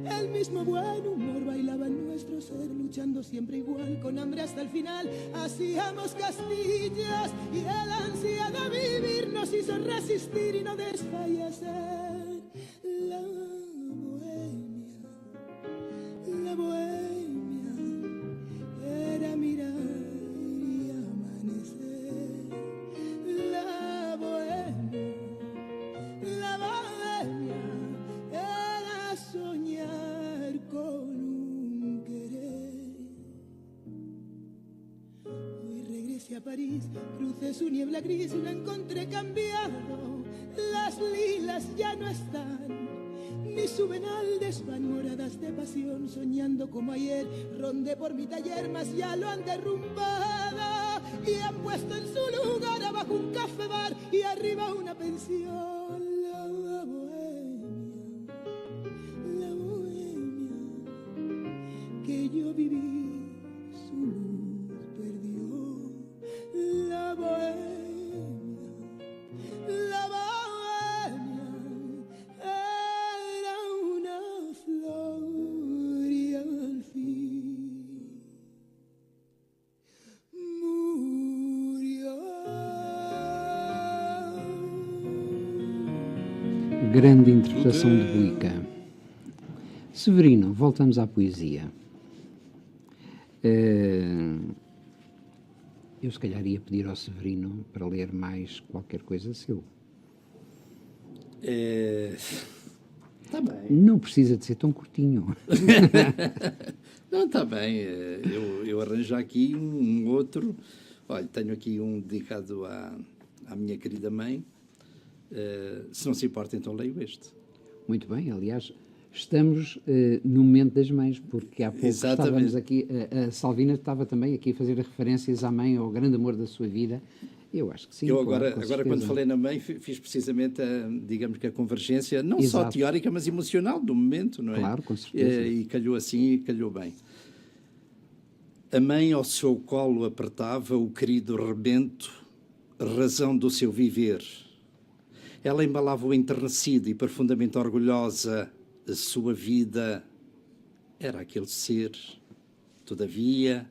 El mismo buen humor bailaba en nuestro ser, luchando siempre igual, con hambre hasta el final. Hacíamos castillas y el ansia de vivir nos hizo resistir y no desfallecer. La bohemia, la bohemia, era mirar y amanecer. La bohemia, la bohemia, era soñar con un querer. Hoy regresé a París, crucé su niebla gris y lo encontré cambiado. Las lilas ya no están, ni suben al desván, moradas de pasión, soñando como ayer. Rondé por mi taller, mas ya lo han derrumbado y han puesto en su lugar abajo un café bar y arriba una pensión. La bohemia, la bohemia, que yo viví, su luz perdió. La bohemia, la bohemia, era una flor y al fin murió. Grande interpretação de Buica. Severino, voltamos à poesia. Eu se calhar ia pedir ao Severino para ler mais qualquer coisa seu. Está bem. Não precisa de ser tão curtinho. Não, está bem. Eu arranjo aqui um outro. Olha, tenho aqui um dedicado à minha querida mãe. Se não se importa, então leio este. Muito bem, aliás, estamos no momento das mães, porque há pouco Exatamente. estávamos aqui, a Salvina estava também aqui a fazer referências à mãe, ao grande amor da sua vida. Eu acho que sim. Eu claro, agora, com quando certeza. falei na mãe, fiz precisamente, digamos que a convergência, não só Exato. teórica, mas emocional do momento, não é? Claro, com certeza. E calhou assim e calhou bem. A mãe ao seu colo apertava o querido rebento, razão do seu viver. Ela embalava o enternecido e profundamente orgulhosa. A sua vida era aquele ser. Todavia,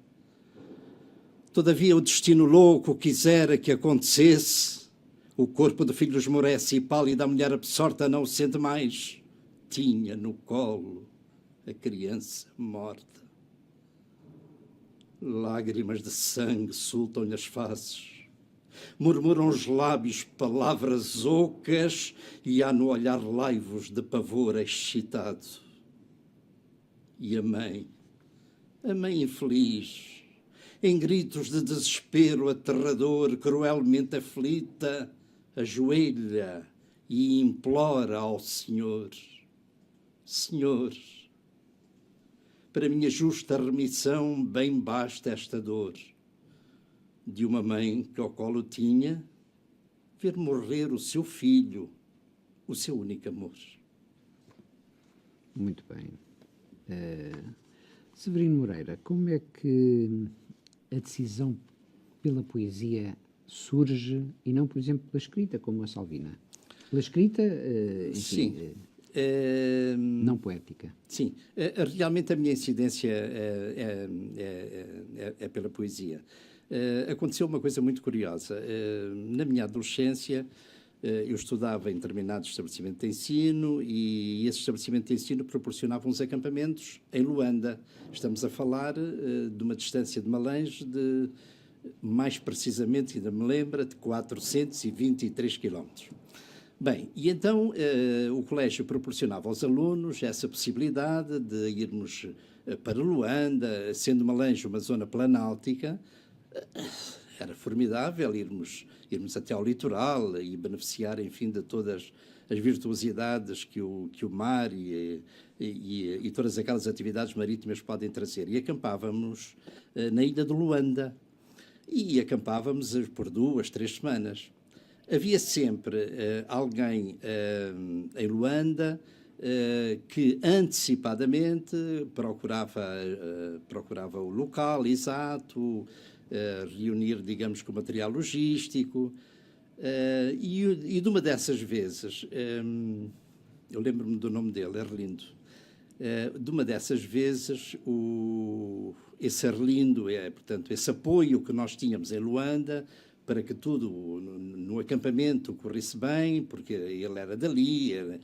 o destino louco quisera que acontecesse. O corpo do filho esmorece e pálida a mulher absorta não o sente mais. Tinha no colo a criança morta. Lágrimas de sangue sultam-lhe as faces. Murmuram os lábios palavras ocas e há no olhar laivos de pavor excitado. E a mãe infeliz, em gritos de desespero aterrador, cruelmente aflita, ajoelha e implora ao Senhor: Senhor, para minha justa remissão bem basta esta dor de uma mãe que ao colo tinha ver morrer o seu filho, o seu único amor. Muito bem. Severino Moreira, como é que a decisão pela poesia surge e não, por exemplo, pela escrita, como a Salvina? Pela escrita, enfim, Sim. Não poética. Sim, realmente a minha incidência é pela poesia. Aconteceu uma coisa muito curiosa. Na minha adolescência, eu estudava em determinado estabelecimento de ensino e esse estabelecimento de ensino proporcionava uns acampamentos em Luanda. Estamos a falar de uma distância de Malanje de, mais precisamente, ainda me lembra, de 423 quilómetros. Bem, e então o colégio proporcionava aos alunos essa possibilidade de irmos para Luanda, sendo Malanje uma zona planáltica. Era formidável irmos até ao litoral e beneficiar, enfim, de todas as virtuosidades que o mar e todas aquelas atividades marítimas podem trazer. E acampávamos na ilha de Luanda. E acampávamos por 2, 3 semanas. Havia sempre alguém em Luanda que antecipadamente procurava o local exato, reunir, digamos, com o material logístico. E de uma dessas vezes, eu lembro-me do nome dele, Arlindo. De uma dessas vezes, esse Arlindo, portanto, esse apoio que nós tínhamos em Luanda, para que tudo no acampamento corresse bem, porque ele era dali, ele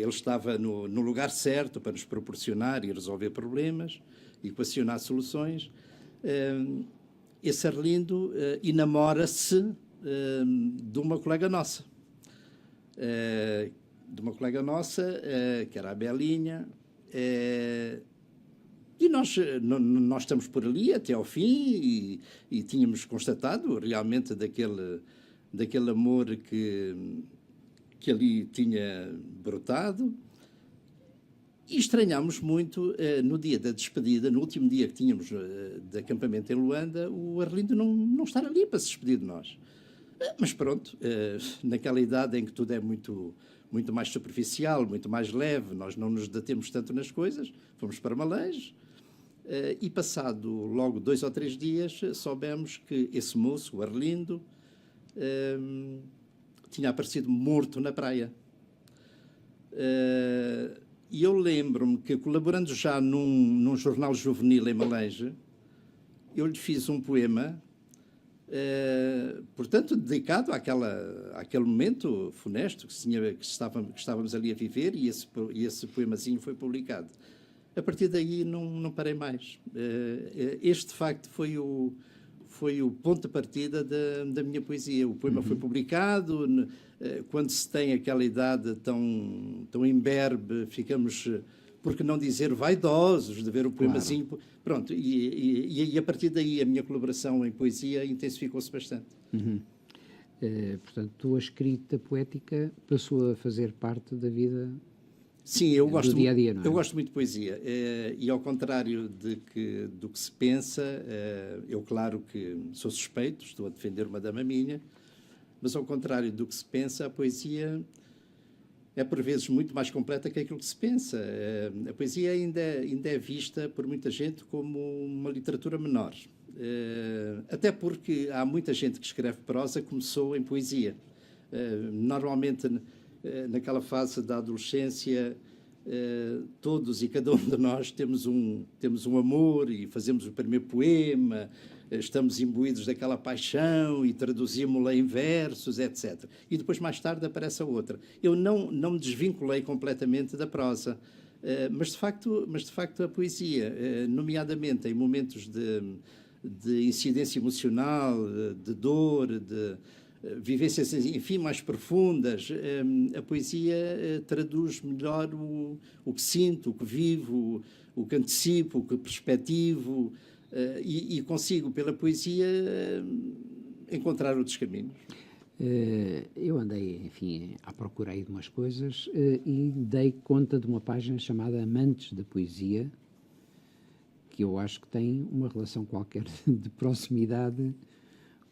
estava no lugar certo para nos proporcionar e resolver problemas, equacionar soluções. Esse Arlindo enamora-se de uma colega nossa. Que era a Belinha. E nós estamos por ali até ao fim e tínhamos constatado realmente daquele amor que ali tinha brotado. E estranhámos muito, no dia da despedida, no último dia que tínhamos de acampamento em Luanda, o Arlindo não estar ali para se despedir de nós. Mas pronto, naquela idade em que tudo é muito mais superficial, muito mais leve, nós não nos detemos tanto nas coisas, fomos para Malanje. E passado logo 2 ou 3 dias, soubemos que esse moço, o Arlindo, tinha aparecido morto na praia. E eu lembro-me que, colaborando já num jornal juvenil em Malanje, eu lhe fiz um poema, portanto, dedicado àquele momento funesto que estávamos ali a viver, e esse poemazinho foi publicado. A partir daí não parei mais. Este, de facto, foi o ponto de partida da minha poesia. O poema foi publicado. Quando se tem aquela idade tão imberbe, ficamos, por que não dizer, vaidosos de ver o poemazinho. Claro. Pronto, e a partir daí a minha colaboração em poesia intensificou-se bastante. Portanto, a escrita poética passou a fazer parte da vida. Sim, eu gosto do dia a dia, não é? Eu gosto muito de poesia. E ao contrário do que se pensa, eu, claro que sou suspeito, estou a defender uma dama minha, mas ao contrário do que se pensa, a poesia é por vezes muito mais completa que aquilo que se pensa. A poesia ainda é vista por muita gente como uma literatura menor. Até porque há muita gente que escreve prosa que começou em poesia. Normalmente, naquela fase da adolescência, todos e cada um de nós temos um amor e fazemos o primeiro poema, estamos imbuídos daquela paixão e traduzimos-la em versos, etc. E depois, mais tarde, aparece a outra. Eu não me desvinculei completamente da prosa, mas de facto a poesia, nomeadamente em momentos de incidência emocional, de dor, de vivências, enfim, mais profundas. A poesia traduz melhor o que sinto, o que vivo, o que antecipo, o que perspectivo, e consigo, pela poesia, encontrar outros caminhos. Eu andei, enfim, à procura aí de umas coisas e dei conta de uma página chamada Amantes da Poesia, que eu acho que tem uma relação qualquer de proximidade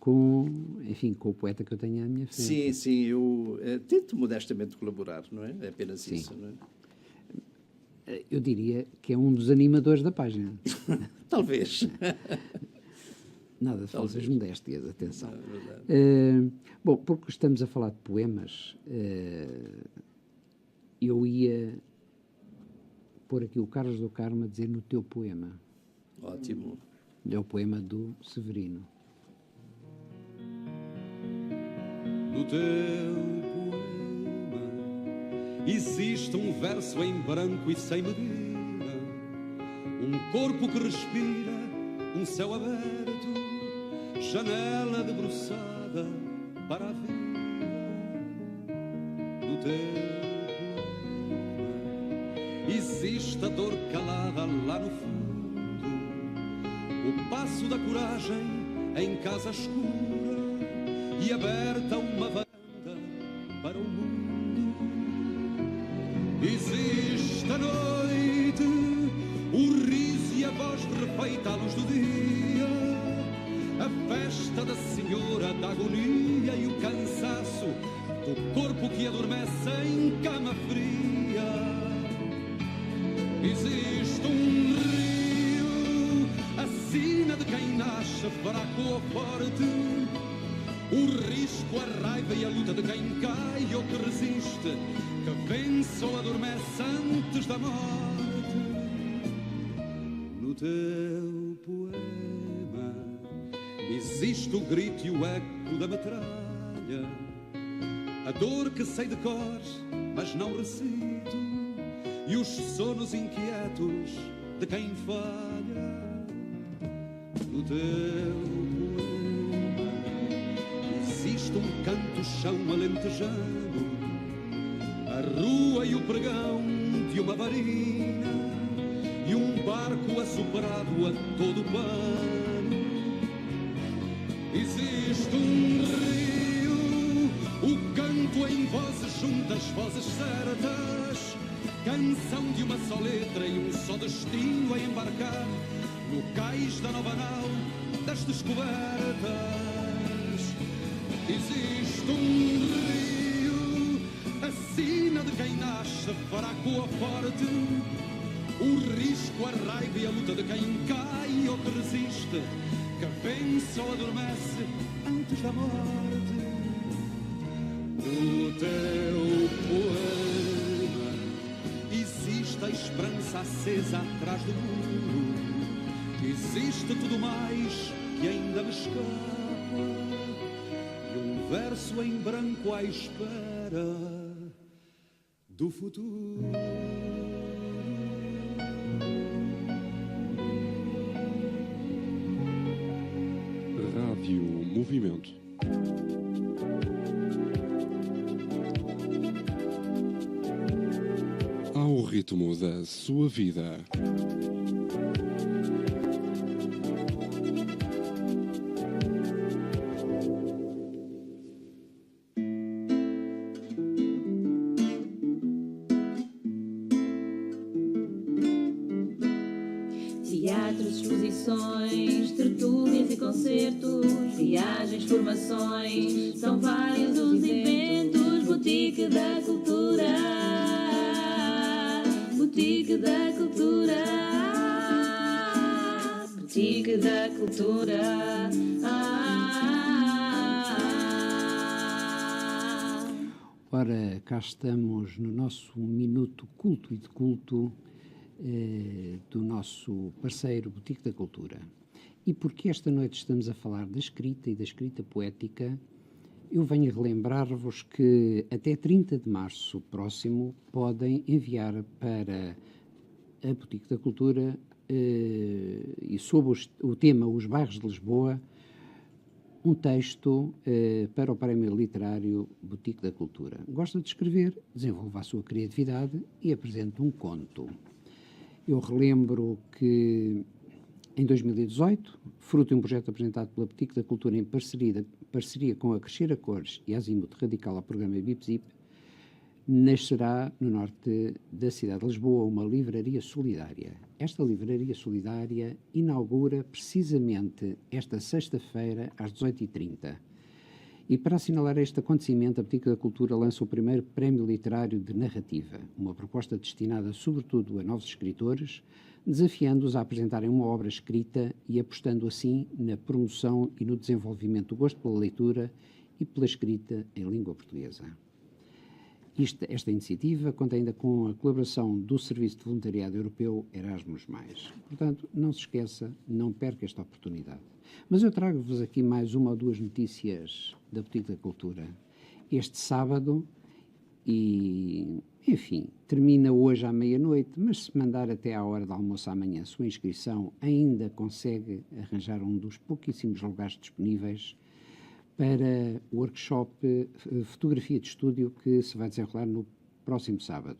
com, enfim, com o poeta que eu tenho à minha frente. Sim, eu tento modestamente colaborar, não é? É apenas Sim. isso, não é? Eu diria que é um dos animadores da página. Talvez. Nada de falsas modéstias, atenção. É Bom, porque estamos a falar de poemas, eu ia pôr aqui o Carlos do Carmo a dizer no teu poema. Ótimo. É o poema do Severino. No teu poema existe um verso em branco e sem medida, um corpo que respira, um céu aberto, janela debruçada para a vida. No teu poema existe a dor calada lá no fundo, o passo da coragem em casa escura e aberta uma varanda para o mundo. Existe a noite, o riso e a voz refeita à luz do dia, a festa da senhora da agonia e o cansaço do corpo que adormece em cama fria. Existe um rio, a sina de quem nasce fraco ou forte, o risco, a raiva e a luta de quem cai ou que resiste, que vence ou adormece antes da morte. No teu poema existe o grito e o eco da metralha, a dor que sei de cor, mas não recito, e os sonos inquietos de quem falha. No teu poema existe um canto-chão alentejano, a rua e o pregão de uma varina e um barco assoprado a todo pano. Existe um rio, o canto em vozes juntas, vozes certas, canção de uma só letra e um só destino a embarcar no cais da nova nau das descobertas. Existe um rio, a sina de quem nasce fraco ou forte, o risco, a raiva e a luta de quem cai ou que resiste, que vence ou adormece antes da morte. No teu poema existe a esperança acesa atrás do muro, existe tudo mais que ainda me escapa, e um verso em branco à espera do futuro. Rádio Movimento. Ao ritmo da sua vida. Teatros, exposições, tertúlias e concertos, viagens, formações, são vários os eventos. Boutique da Cultura, Boutique da Cultura, Boutique da Cultura. Ora, cá estamos no nosso Minuto Culto e de Culto do nosso parceiro Boutique da Cultura. E porque esta noite estamos a falar da escrita e da escrita poética, eu venho relembrar-vos que até 30 de março próximo podem enviar para a Boutique da Cultura e sob o tema Os Bairros de Lisboa, um texto para o Prémio Literário Boutique da Cultura. Gosta de escrever, desenvolve a sua criatividade e apresenta um conto. Eu relembro que em 2018, fruto de um projeto apresentado pela Boutique da Cultura em parceria com a Crescer a Cores e a Azimuth Radical ao programa BIP-Zip, nascerá no norte da cidade de Lisboa uma livraria solidária. Esta livraria solidária inaugura precisamente esta sexta-feira às 18h30. E para assinalar este acontecimento, a Boutique da Cultura lança o primeiro Prémio Literário de Narrativa, uma proposta destinada sobretudo a novos escritores, desafiando-os a apresentarem uma obra escrita e apostando assim na promoção e no desenvolvimento do gosto pela leitura e pela escrita em língua portuguesa. Esta iniciativa conta ainda com a colaboração do Serviço de Voluntariado Europeu Erasmus+. Portanto, não se esqueça, não perca esta oportunidade. Mas eu trago-vos aqui mais uma ou duas notícias da Boutique da Cultura. Este sábado, e, enfim, termina hoje à meia-noite, mas se mandar até à hora do almoço amanhã a sua inscrição, ainda consegue arranjar um dos pouquíssimos lugares disponíveis para o workshop Fotografia de Estúdio que se vai desenrolar no próximo sábado,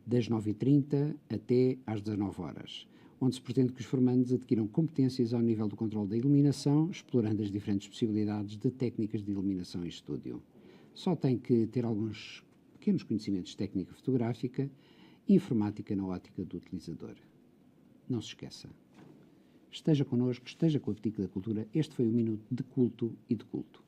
das 9h30 até às 19h, onde se pretende que os formandos adquiram competências ao nível do controle da iluminação, explorando as diferentes possibilidades de técnicas de iluminação em estúdio. Só tem que ter alguns pequenos conhecimentos de técnica fotográfica e informática na ótica do utilizador. Não se esqueça. Esteja connosco, esteja com a Boutique da Cultura. Este foi o Minuto de Culto e de Culto.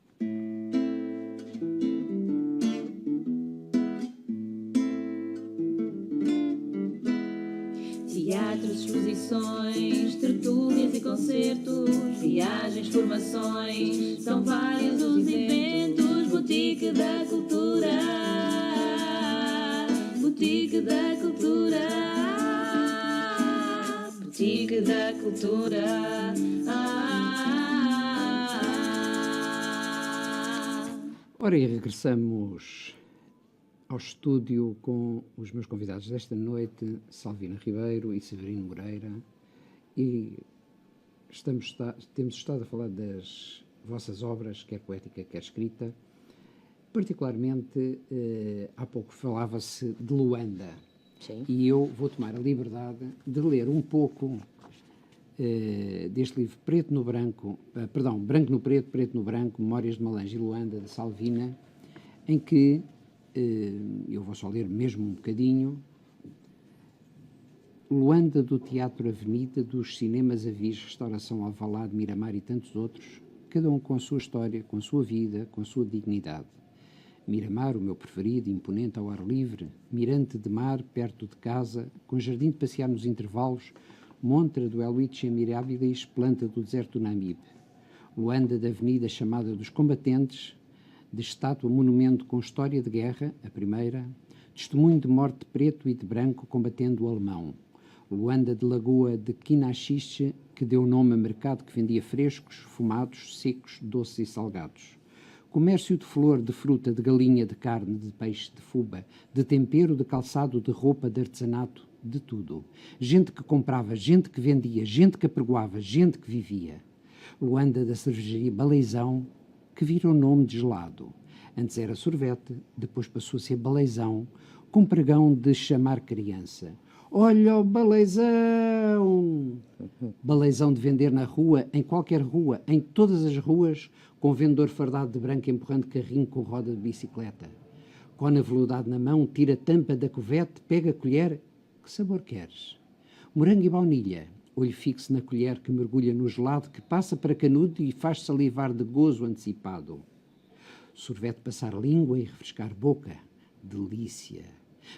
Teatros, exposições, tertúlias e concertos, viagens, formações, são vários os eventos. Boutique da Cultura, Boutique da Cultura, Boutique da Cultura. Ora, e regressamos ao estúdio com os meus convidados desta noite, Salvina Ribeiro e Severino Moreira, e temos estado a falar das vossas obras, quer poética, quer escrita. Particularmente, há pouco falava-se de Luanda. Sim. E eu vou tomar a liberdade de ler um pouco deste livro Branco no Preto, Preto no Branco, Memórias de Malange e Luanda, de Salvina, em que eu vou só ler mesmo um bocadinho. Luanda, do Teatro Avenida, dos cinemas Avis, Restauração Alvalade, Miramar e tantos outros, cada um com a sua história, com a sua vida, com a sua dignidade. Miramar, o meu preferido, imponente ao ar livre, mirante de mar, perto de casa, com jardim de passear nos intervalos, montra do Helvetia Mirabilis, planta do deserto do Namib. Luanda, da avenida chamada dos combatentes, de estátua monumento com história de guerra, a primeira, testemunho de morte de preto e de branco combatendo o alemão. Luanda, de lagoa de Quinaxixe, que deu nome a mercado que vendia frescos, fumados, secos, doces e salgados. Comércio de flor, de fruta, de galinha, de carne, de peixe, de fuba, de tempero, de calçado, de roupa, de artesanato, de tudo. Gente que comprava, gente que vendia, gente que apregoava, gente que vivia. Luanda, da cervejaria Baleizão, que vira o nome de gelado. Antes era sorvete, depois passou a ser baleizão, com pregão de chamar criança. Olha o baleizão! Baleizão de vender na rua, em qualquer rua, em todas as ruas, com vendedor fardado de branco empurrando carrinho com roda de bicicleta. Com a veludo na mão, tira a tampa da covete, pega a colher. Que sabor queres? Morango e baunilha. Olho fixo na colher que mergulha no gelado, que passa para canudo e faz salivar de gozo antecipado. Sorvete passar língua e refrescar boca. Delícia.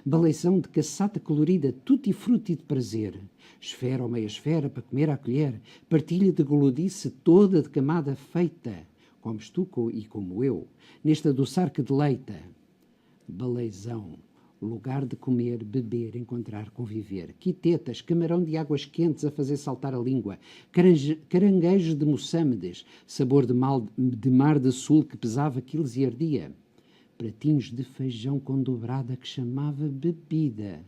Baleizão de caçata colorida, tutti frutti de prazer. Esfera ou meia esfera para comer à colher. Partilha de goludice toda de camada feita. Comes tu e como eu, neste adoçar que deleita. Baleizão. Lugar de comer, beber, encontrar, conviver. Quitetas, camarão de águas quentes a fazer saltar a língua. Caranguejos de Moçâmedes, sabor de mar de sul que pesava quilos e ardia. Pratinhos de feijão com dobrada que chamava bebida.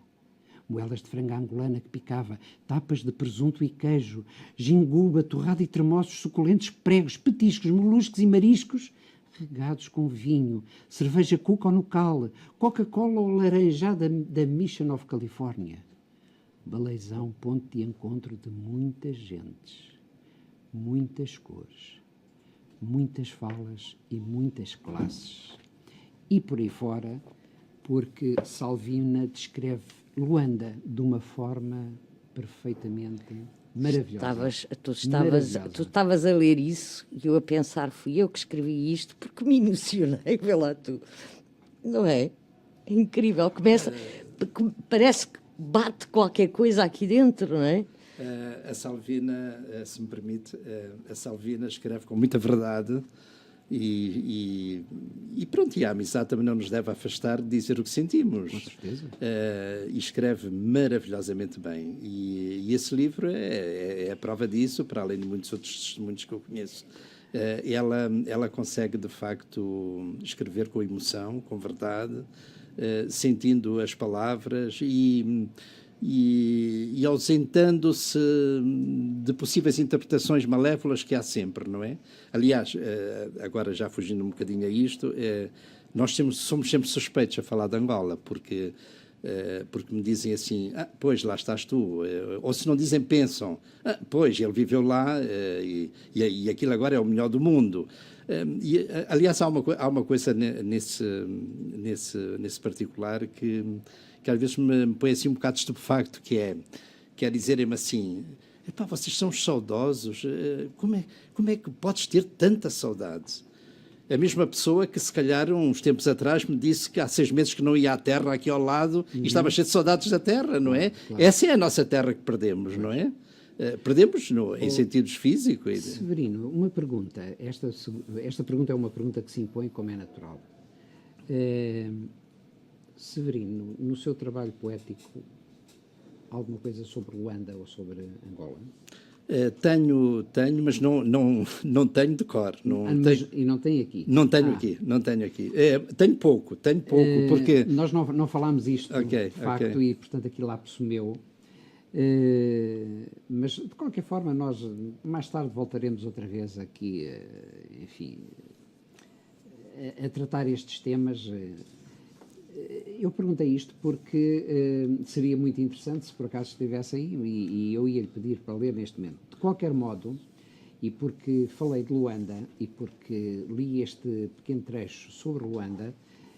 moelas de frango angolana que picava, tapas de presunto e queijo, ginguba, torrada e tremoços, suculentos pregos, petiscos, moluscos e mariscos, regados com vinho, cerveja cuca ou nucal, Coca-Cola ou laranjada da Mission of California. Baleizão, ponto de encontro de muitas gentes, muitas cores, muitas falas e muitas classes. E por aí fora, porque Salvina descreve Luanda de uma forma perfeitamente maravilhosa. Tu estavas a ler isso e eu a pensar, fui eu que escrevi isto porque me emocionei, vê lá tu. Não é? É incrível. Parece que bate qualquer coisa aqui dentro, não é? A Salvina, se me permite, a Salvina escreve com muita verdade e pronto, e a amizade também não nos deve afastar de dizer o que sentimos. Com certeza. E escreve maravilhosamente bem. E esse livro é a prova disso, para além de muitos outros testemunhos que eu conheço. Ela consegue, de facto, escrever com emoção, com verdade, sentindo as palavras e ausentando-se de possíveis interpretações malévolas que há sempre, não é? Aliás, agora já fugindo um bocadinho a isto, nós somos sempre suspeitos a falar de Angola, porque me dizem assim, pois, lá estás tu, ou se não dizem, pensam, pois, ele viveu lá e aquilo agora é o melhor do mundo. Aliás, há uma coisa nesse particular que às vezes me põe assim um bocado estupefacto, que é dizerem-me assim, epá, vocês são os saudosos, como é que podes ter tanta saudade? A mesma pessoa que, se calhar, uns tempos atrás me disse que há 6 meses que não ia à terra aqui ao lado e estava cheio de saudades da terra, não é? Claro. Essa é a nossa terra que perdemos, não é? Perdemos em sentidos físicos. Severino, uma pergunta. Esta pergunta é uma pergunta que se impõe como é natural. Severino, no seu trabalho poético, alguma coisa sobre Luanda ou sobre Angola? Tenho, mas não tenho de cor. E não tem aqui? Não tenho aqui. Tenho pouco, porque... Nós não falámos isto, de facto, e, portanto, aqui lapso meu. Mas, de qualquer forma, nós mais tarde voltaremos outra vez aqui, enfim, a tratar estes temas. Eu perguntei isto porque seria muito interessante se por acaso estivesse aí e eu ia-lhe pedir para ler neste momento. De qualquer modo, e porque falei de Luanda e porque li este pequeno trecho sobre Luanda,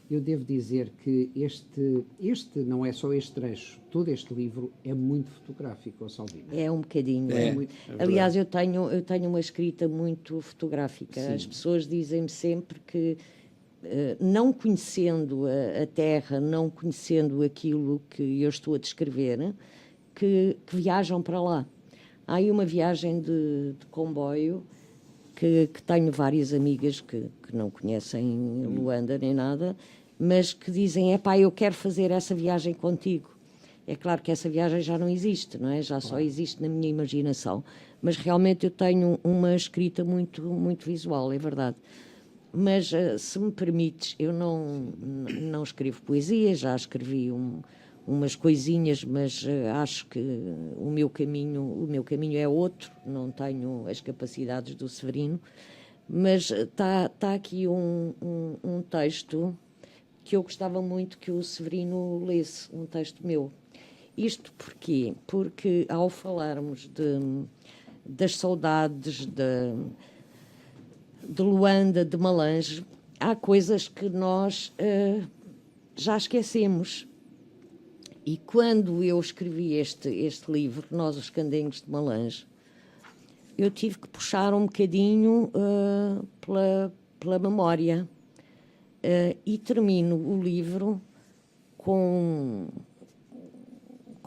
eu devo dizer que este não é só este trecho, todo este livro é muito fotográfico, Salvina. É um bocadinho. Aliás, eu tenho uma escrita muito fotográfica. Sim. As pessoas dizem-me sempre que não conhecendo a terra, não conhecendo aquilo que eu estou a descrever, que viajam para lá. Há aí uma viagem de comboio que tenho várias amigas que não conhecem Luanda nem nada, mas que dizem, eu quero fazer essa viagem contigo. É claro que essa viagem já não existe, não é? Já só existe na minha imaginação. Mas realmente eu tenho uma escrita muito, muito visual, é verdade. Mas, se me permites, eu não escrevo poesia, já escrevi umas coisinhas, mas acho que o meu caminho é outro, não tenho as capacidades do Severino, mas está aqui um texto que eu gostava muito que o Severino lesse, um texto meu. Isto porquê? Porque ao falarmos das saudades, de Luanda, de Malange, há coisas que nós já esquecemos. E quando eu escrevi este livro, Nós os Candengos de Malange, eu tive que puxar um bocadinho pela memória. E termino o livro com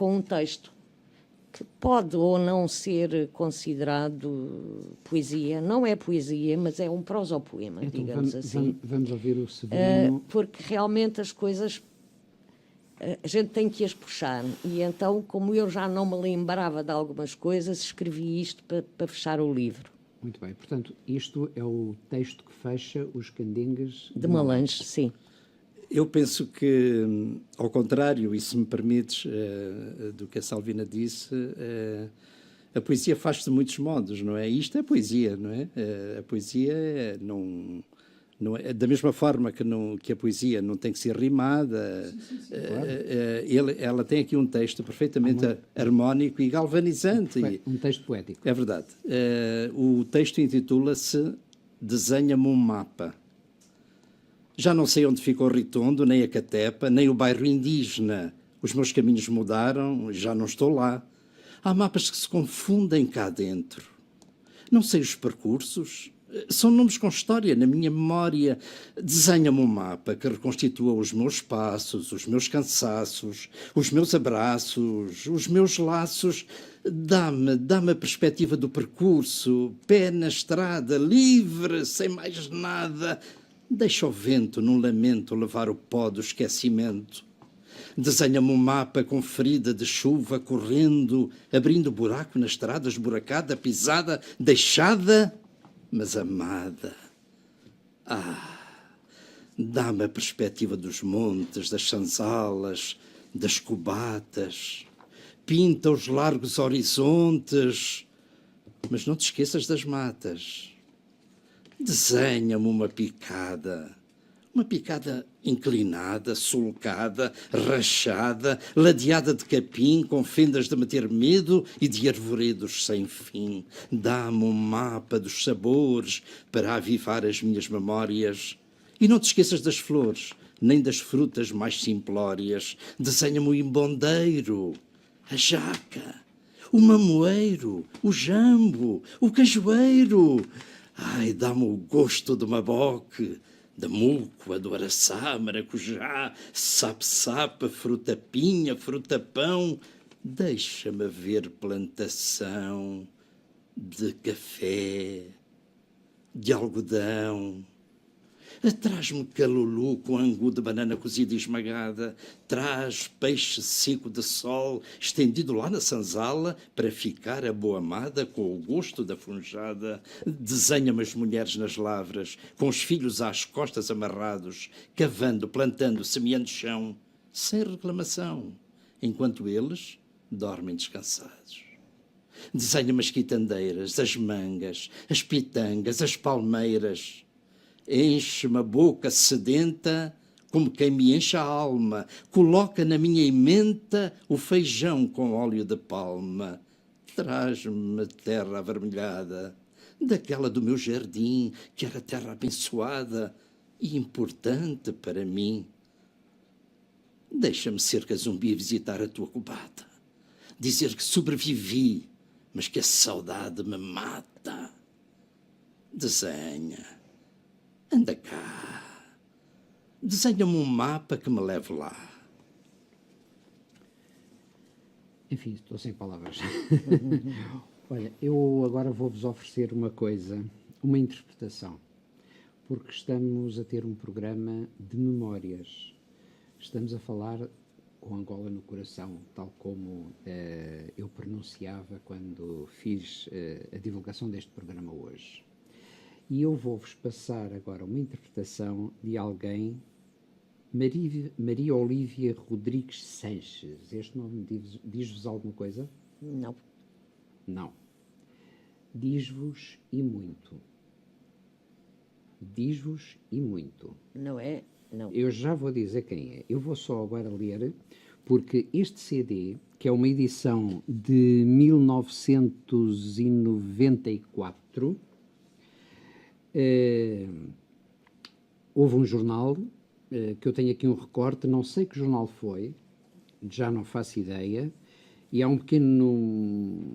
um texto que pode ou não ser considerado poesia. Não é poesia, mas é um prosopoema, então, digamos assim. Vamos ouvir o Severino. Porque realmente as coisas, a gente tem que as puxar. E então, como eu já não me lembrava de algumas coisas, escrevi isto para fechar o livro. Muito bem. Portanto, isto é o texto que fecha Os Candengas de Malange, sim. Eu penso que, ao contrário, e se me permites, do que a Salvina disse, a poesia faz-se de muitos modos, não é? Isto é poesia, não é? A poesia não é, da mesma forma que a poesia não tem que ser rimada, claro. Ela tem aqui um texto perfeitamente harmónico e galvanizante. Um texto poético. É verdade. O texto intitula-se Desenha-me um mapa. Já não sei onde ficou Ritondo, nem a Catepa, nem o bairro indígena. Os meus caminhos mudaram, já não estou lá. Há mapas que se confundem cá dentro. Não sei os percursos. São nomes com história na minha memória. Desenha-me um mapa que reconstitua os meus passos, os meus cansaços, os meus abraços, os meus laços. Dá-me a perspectiva do percurso, pé na estrada, livre, sem mais nada. Deixa o vento num lamento levar o pó do esquecimento. Desenha-me um mapa com ferida de chuva correndo, abrindo buraco na estrada esburacada, pisada, deixada, mas amada. Dá-me a perspectiva dos montes, das sanzalas, das cubatas. Pinta os largos horizontes, mas não te esqueças das matas. Desenha-me uma picada inclinada, sulcada, rachada, ladeada de capim, com fendas de meter medo e de arvoredos sem fim. Dá-me um mapa dos sabores para avivar as minhas memórias. E não te esqueças das flores, nem das frutas mais simplórias. Desenha-me o imbondeiro, a jaca, o mamoeiro, o jambo, o cajueiro. Dá-me o gosto do maboque, da múcua, do araçá, maracujá, sape-sape, fruta-pinha, fruta-pão. Deixa-me ver plantação de café, de algodão. Traz-me calulu com angu de banana cozida e esmagada. Traz peixe seco de sol estendido lá na sanzala para ficar aboamada com o gosto da funjada. Desenha-me as mulheres nas lavras, com os filhos às costas amarrados, cavando, plantando, semeando chão, sem reclamação, enquanto eles dormem descansados. Desenha-me as quitandeiras, as mangas, as pitangas, as palmeiras. Enche-me a boca sedenta como quem me enche a alma. Coloca na minha ementa o feijão com óleo de palma. Traz-me terra avermelhada, daquela do meu jardim, que era terra abençoada e importante para mim. Deixa-me ser zumbi visitar a tua cubata, dizer que sobrevivi, mas que a saudade me mata. Desenha. Anda cá, desenha-me um mapa que me leve lá. Enfim, estou sem palavras. Olha, eu agora vou-vos oferecer uma coisa, uma interpretação, porque estamos a ter um programa de memórias. Estamos a falar com Angola no coração, tal como eu pronunciava quando fiz a divulgação deste programa hoje. E eu vou-vos passar agora uma interpretação de alguém, Maria Olívia Rodrigues Sanches. Este nome diz-vos alguma coisa? Não. Não. Diz-vos e muito. Diz-vos e muito. Não é? Não. Eu já vou dizer quem é. Eu vou só agora ler, porque este CD, que é uma edição de 1994... houve um jornal, que eu tenho aqui um recorte, não sei que jornal foi, já não faço ideia, e há um pequeno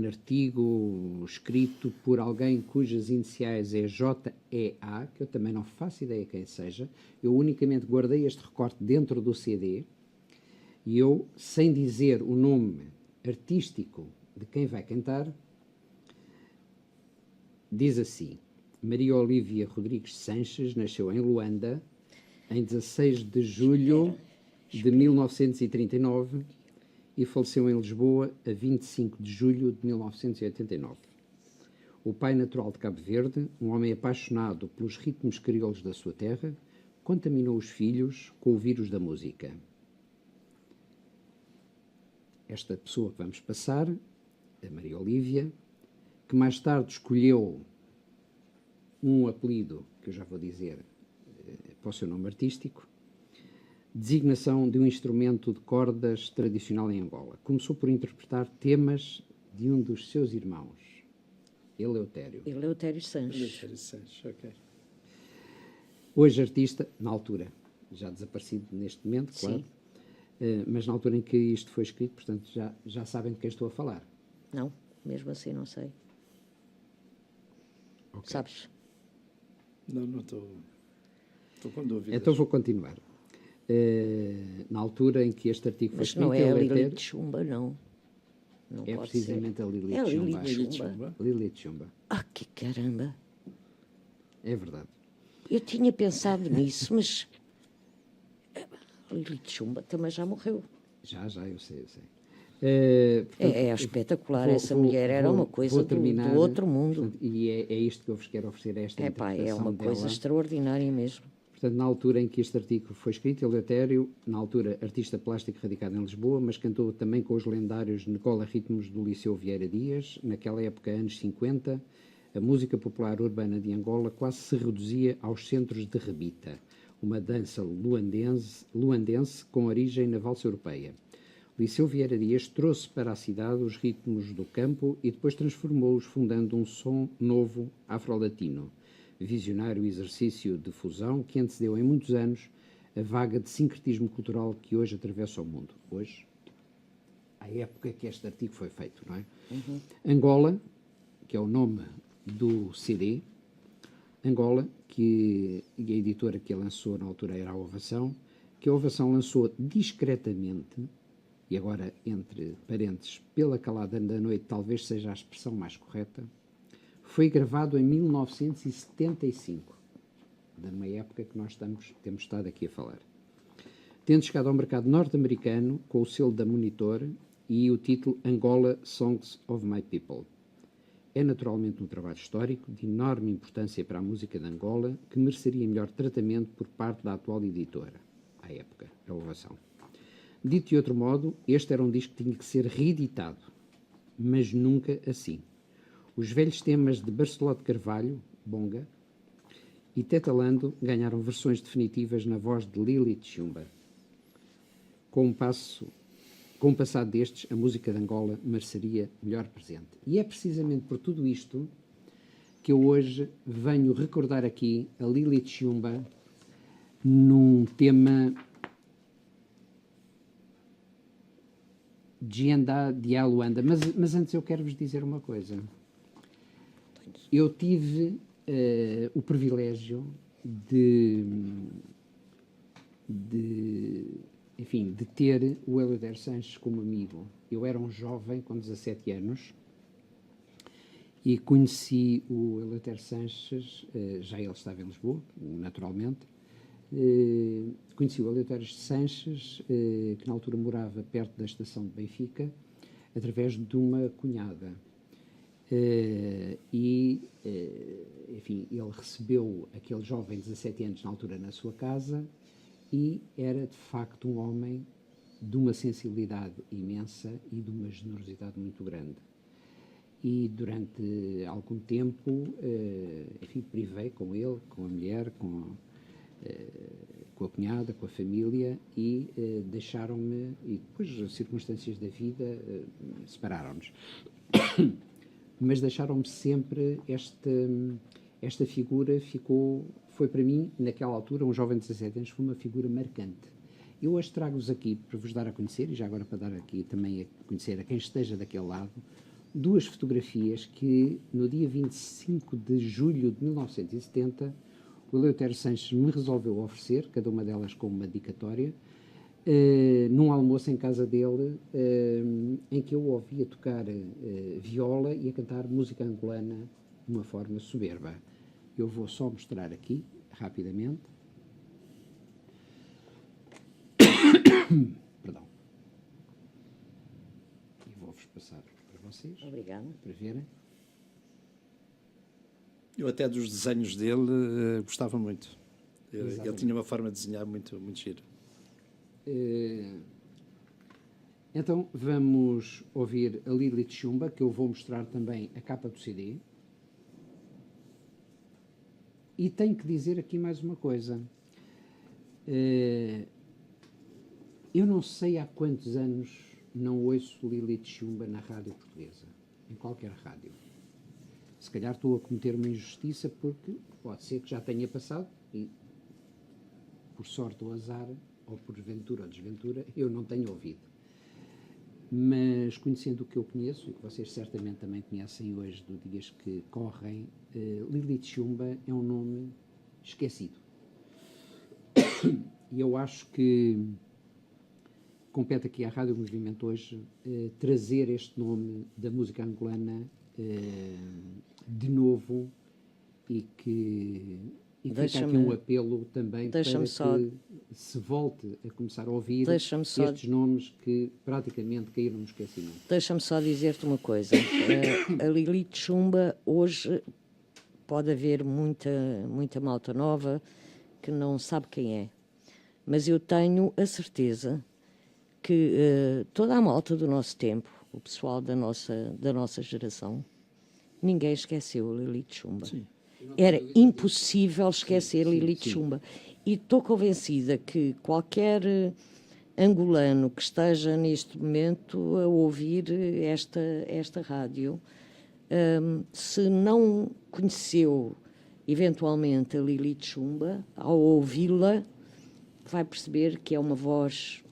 artigo escrito por alguém cujas iniciais é JEA, que eu também não faço ideia quem seja. Eu unicamente guardei este recorte dentro do CD, e eu, sem dizer o nome artístico de quem vai cantar, diz assim: Maria Olívia Rodrigues Sanches nasceu em Luanda em 16 de julho de 1939 e faleceu em Lisboa a 25 de julho de 1989. O pai natural de Cabo Verde, um homem apaixonado pelos ritmos crioulos da sua terra, contaminou os filhos com o vírus da música. Esta pessoa que vamos passar, a Maria Olívia, que mais tarde escolheu um apelido, que eu já vou dizer, para o seu nome artístico, designação de um instrumento de cordas tradicional em Angola. Começou por interpretar temas de um dos seus irmãos, Eleutério. Eleutério Sanches. Eleutério Sanches, ok. Hoje artista, na altura, já desaparecido neste momento, Sim. claro, mas na altura em que isto foi escrito, portanto, já sabem de quem estou a falar. Não, mesmo assim não sei. Okay. Sabes? Não estou com dúvidas. Então vou continuar. Na altura em que este artigo foi Mas escrito... não é a Eleutério... Lili de Chumba, não. Não É pode precisamente ser. a Lili É a de Lili Chumba. de Chumba. Lili de Chumba. Ah, que caramba! É verdade. Eu tinha pensado nisso, mas a Lili de Chumba também já morreu. Já, eu sei. É espetacular, essa mulher era uma coisa do outro mundo. Portanto, e é isto que eu vos quero oferecer, esta interpretação é uma coisa dela. extraordinária mesmo. Portanto, na altura em que este artigo foi escrito, Eleutério, na altura artista plástico radicado em Lisboa, mas cantou também com os lendários Nicola Ritmos do Liceu Vieira Dias. Naquela época, anos 50, a música popular urbana de Angola quase se reduzia aos centros de rebita, uma dança luandense com origem na valsa europeia. Liceu Vieira Dias trouxe para a cidade os ritmos do campo e depois transformou-os, fundando um som novo afro-latino. Visionário exercício de fusão que antecedeu em muitos anos a vaga de sincretismo cultural que hoje atravessa o mundo. Hoje, à época que este artigo foi feito, não é? Uhum. Angola, que é o nome do CD, Angola, que a editora que a lançou na altura era a Ovação, que a Ovação lançou discretamente, e agora, entre parênteses, pela calada da noite, talvez seja a expressão mais correta, foi gravado em 1975, da uma época que nós temos estado aqui a falar. Tendo chegado ao mercado norte-americano com o selo da Monitor e o título Angola Songs of My People. É naturalmente um trabalho histórico de enorme importância para a música de Angola, que mereceria melhor tratamento por parte da atual editora, à época, a Ovação. Dito de outro modo, este era um disco que tinha que ser reeditado, mas nunca assim. Os velhos temas de Barceló de Carvalho, Bonga, e Tetalando ganharam versões definitivas na voz de Lili de Chumba. Com o passado destes, a música de Angola mereceria melhor presente. E é precisamente por tudo isto que eu hoje venho recordar aqui a Lili de Chumba num tema Gianda de Aluanda. Mas antes eu quero-vos dizer uma coisa. Eu tive o privilégio de ter o Eleutério Sanches como amigo. Eu era um jovem com 17 anos e conheci o Eleutério Sanches, já ele estava em Lisboa, naturalmente. Conheci o Eleutério Sanches, que na altura morava perto da estação de Benfica, através de uma cunhada. Enfim, ele recebeu aquele jovem de 17 anos na altura na sua casa e era de facto um homem de uma sensibilidade imensa e de uma generosidade muito grande. E durante algum tempo, enfim, privei com ele, com a mulher, com a cunhada, com a família e deixaram-me, e depois as circunstâncias da vida separaram-nos. Mas deixaram-me sempre esta figura, foi para mim, naquela altura, um jovem de 17 anos, foi uma figura marcante. Eu hoje trago-vos aqui, para vos dar a conhecer, e já agora para dar aqui também a conhecer a quem esteja daquele lado, duas fotografias que, no dia 25 de julho de 1970, o Eleutério Sanches me resolveu oferecer, cada uma delas com uma dedicatória, num almoço em casa dele, em que eu o ouvia tocar viola e a cantar música angolana de uma forma soberba. Eu vou só mostrar aqui, rapidamente. Perdão. E vou-vos passar para vocês. Obrigada. Para verem. Eu até dos desenhos dele gostava muito. Ele tinha uma forma de desenhar muito, muito gira. Então vamos ouvir a Lilith Chumba, que eu vou mostrar também a capa do CD. E tenho que dizer aqui mais uma coisa. Eu não sei há quantos anos não ouço Lilith Chumba na rádio portuguesa, em qualquer rádio. Se calhar estou a cometer uma injustiça, porque pode ser que já tenha passado e, por sorte ou azar, ou por ventura ou desventura, eu não tenho ouvido. Mas, conhecendo o que eu conheço, e que vocês certamente também conhecem hoje, dos dias que correm, Lilith Chumba é um nome esquecido. E eu acho que compete aqui à Rádio Movimento hoje trazer este nome da música angolana de novo, e fica aqui um apelo também para que se volte a começar a ouvir estes nomes que praticamente caíram no esquecimento. Deixa-me só dizer-te uma coisa. A Lilith Chumba, hoje, pode haver muita malta nova que não sabe quem é. Mas eu tenho a certeza que toda a malta do nosso tempo, o pessoal da nossa geração, ninguém esqueceu a Lilith Chumba. Sim. Era impossível esquecer Lilith Chumba. E estou convencida que qualquer angolano que esteja neste momento a ouvir esta rádio, se não conheceu eventualmente a Lilith Chumba, ao ouvi-la, vai perceber que é uma voz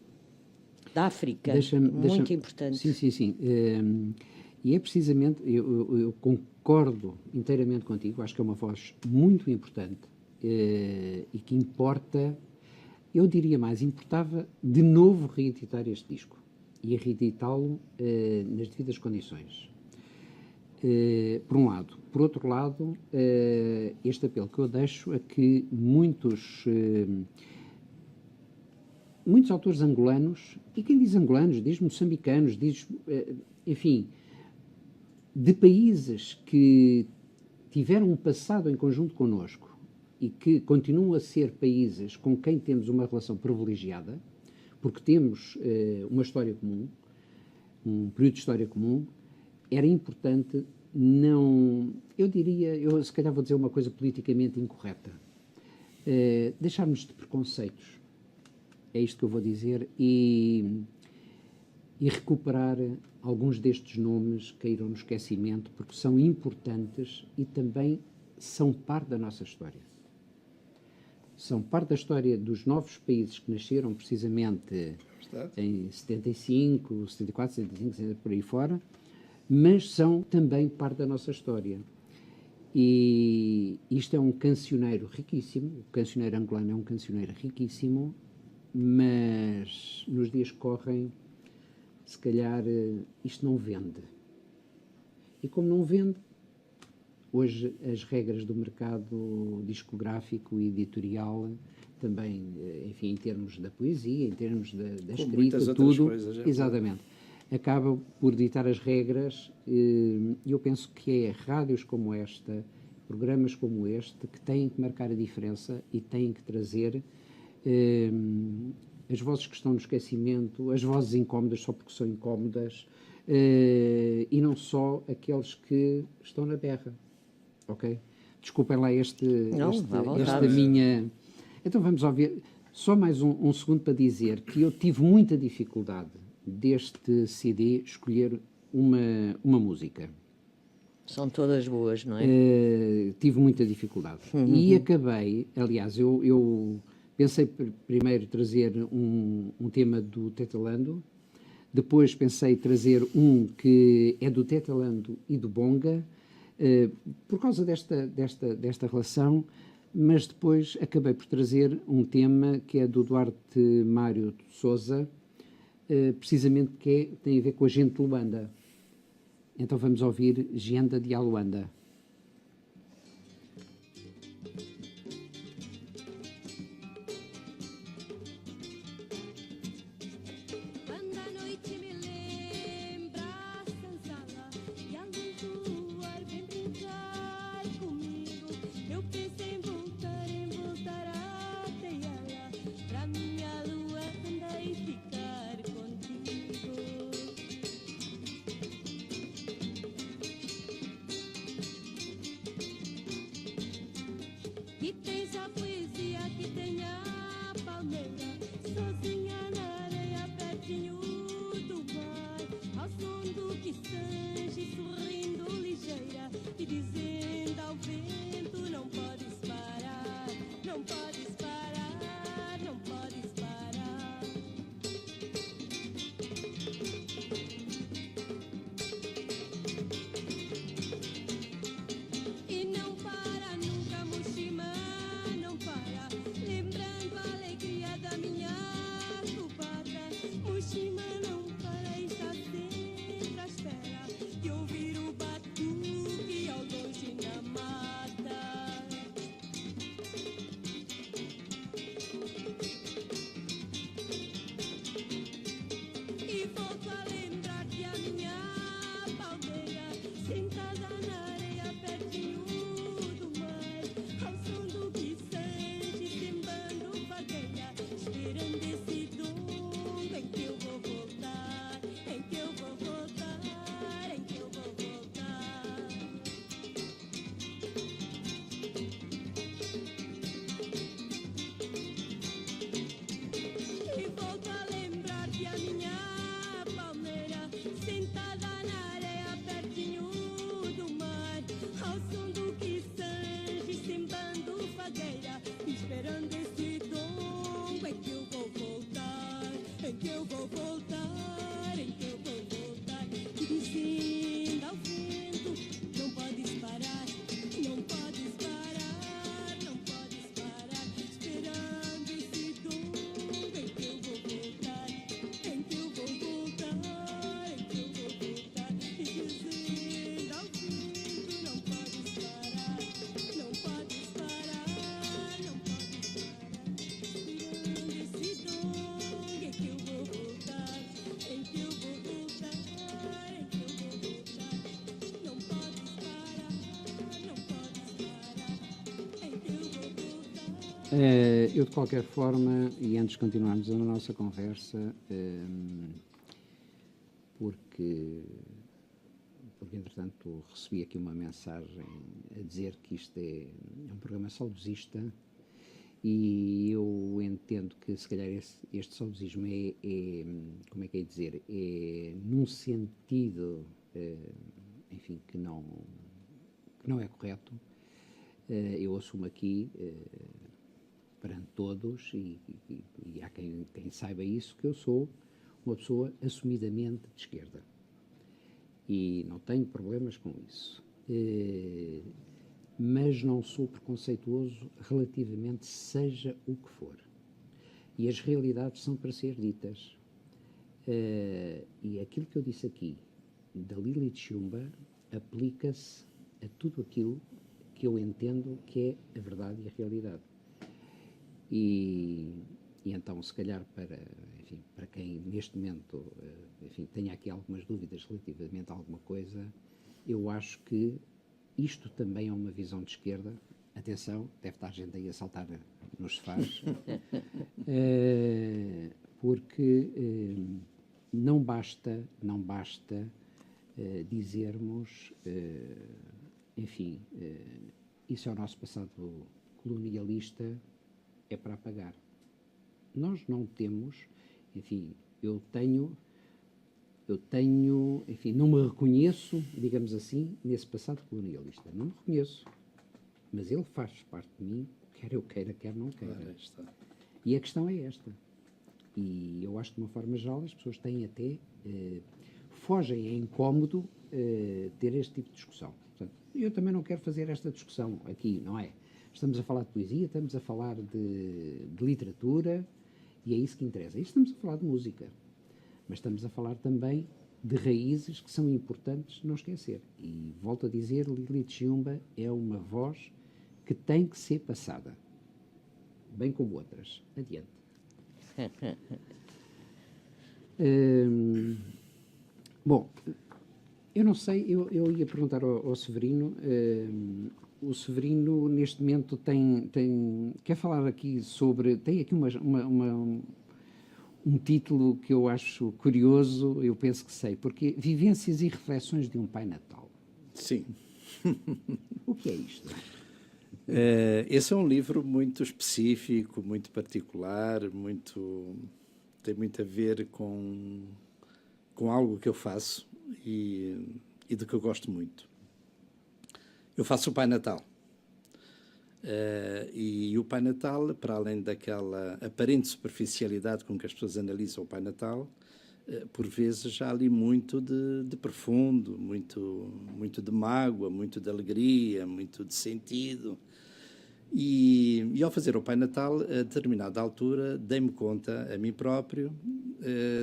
da África muito importante. Sim. E é precisamente, eu concordo inteiramente contigo, acho que é uma voz muito importante e que importa, eu diria mais, importava de novo reeditar este disco e reeditá-lo nas devidas condições. Por um lado. Por outro lado, este apelo que eu deixo é que muitos autores angolanos, e quem diz angolanos, diz moçambicanos, diz, enfim, de países que tiveram um passado em conjunto connosco e que continuam a ser países com quem temos uma relação privilegiada, porque temos uma história comum, um período de história comum, era importante eu se calhar vou dizer uma coisa politicamente incorreta, deixarmos de preconceitos, é isto que eu vou dizer, e recuperar alguns destes nomes que caíram no esquecimento, porque são importantes e também são parte da nossa história. São parte da história dos novos países que nasceram precisamente em 75, 74, 75, por aí fora, mas são também parte da nossa história. E isto é um cancioneiro riquíssimo, o cancioneiro angolano é um cancioneiro riquíssimo, mas nos dias que correm, se calhar isto não vende. E como não vende, hoje as regras do mercado discográfico e editorial também, enfim, em termos da poesia, em termos da escrita, tudo, exatamente, acaba por ditar as regras, e eu penso que é rádios como esta, programas como este, que têm que marcar a diferença e têm que trazer as vozes que estão no esquecimento, as vozes incómodas só porque são incómodas, e não só aqueles que estão na berra, ok? Desculpem lá esta minha... Então vamos ouvir, só mais um segundo para dizer que eu tive muita dificuldade deste CD escolher uma música. São todas boas, não é? Tive muita dificuldade. E acabei, aliás, eu pensei primeiro trazer um tema do Tetelando, depois pensei trazer um que é do Tetelando e do Bonga, por causa desta relação, mas depois acabei por trazer um tema que é do Duarte Mário de Sousa, precisamente porque tem a ver com a gente de Luanda. Então vamos ouvir Gianda de Aluanda. Eu pensei em voltar Eu, de qualquer forma, e antes de continuarmos a nossa conversa, porque entretanto recebi aqui uma mensagem a dizer que isto é um programa saudosista, e eu entendo que se calhar este saudosismo como é que é dizer, é num sentido, enfim, que não é correto. Eu assumo aqui, perante todos, e há quem saiba isso, que eu sou uma pessoa assumidamente de esquerda. E não tenho problemas com isso. Mas não sou preconceituoso relativamente seja o que for. E as realidades são para ser ditas. E aquilo que eu disse aqui, da Lilith Chumba, aplica-se a tudo aquilo que eu entendo que é a verdade e a realidade. E então, se calhar, para quem neste momento tenha aqui algumas dúvidas relativamente a alguma coisa, eu acho que isto também é uma visão de esquerda. Atenção, deve estar gente aí a saltar nos sofás, porque não basta dizermos, enfim, isso é o nosso passado colonialista, é para apagar. Nós não temos, enfim, eu tenho, enfim, não me reconheço, digamos assim, nesse passado colonialista. Não me reconheço. Mas ele faz parte de mim, quer eu queira, quer não queira. E a questão é esta. E eu acho que, de uma forma geral, as pessoas têm até, fogem, é incómodo ter este tipo de discussão. Portanto, eu também não quero fazer esta discussão aqui, não é? Estamos a falar de poesia, estamos a falar de literatura, e é isso que interessa. E estamos a falar de música. Mas estamos a falar também de raízes que são importantes não esquecer. E volto a dizer, Lilith Chumba é uma voz que tem que ser passada, bem como outras. Adiante. Bom, eu não sei, eu ia perguntar ao Severino. O Severino, neste momento, quer falar aqui sobre... Tem aqui um título que eu acho curioso, eu penso que sei, porque Vivências e Reflexões de um Pai Natal. Sim. O que é isto? Esse é um livro muito específico, muito particular, tem muito a ver com algo que eu faço e do que eu gosto muito. Eu faço o Pai Natal. E o Pai Natal, para além daquela aparente superficialidade com que as pessoas analisam o Pai Natal, por vezes há ali muito de profundo, muito de mágoa, muito de alegria, muito de sentido. E ao fazer o Pai Natal, a determinada altura, dei-me conta a mim próprio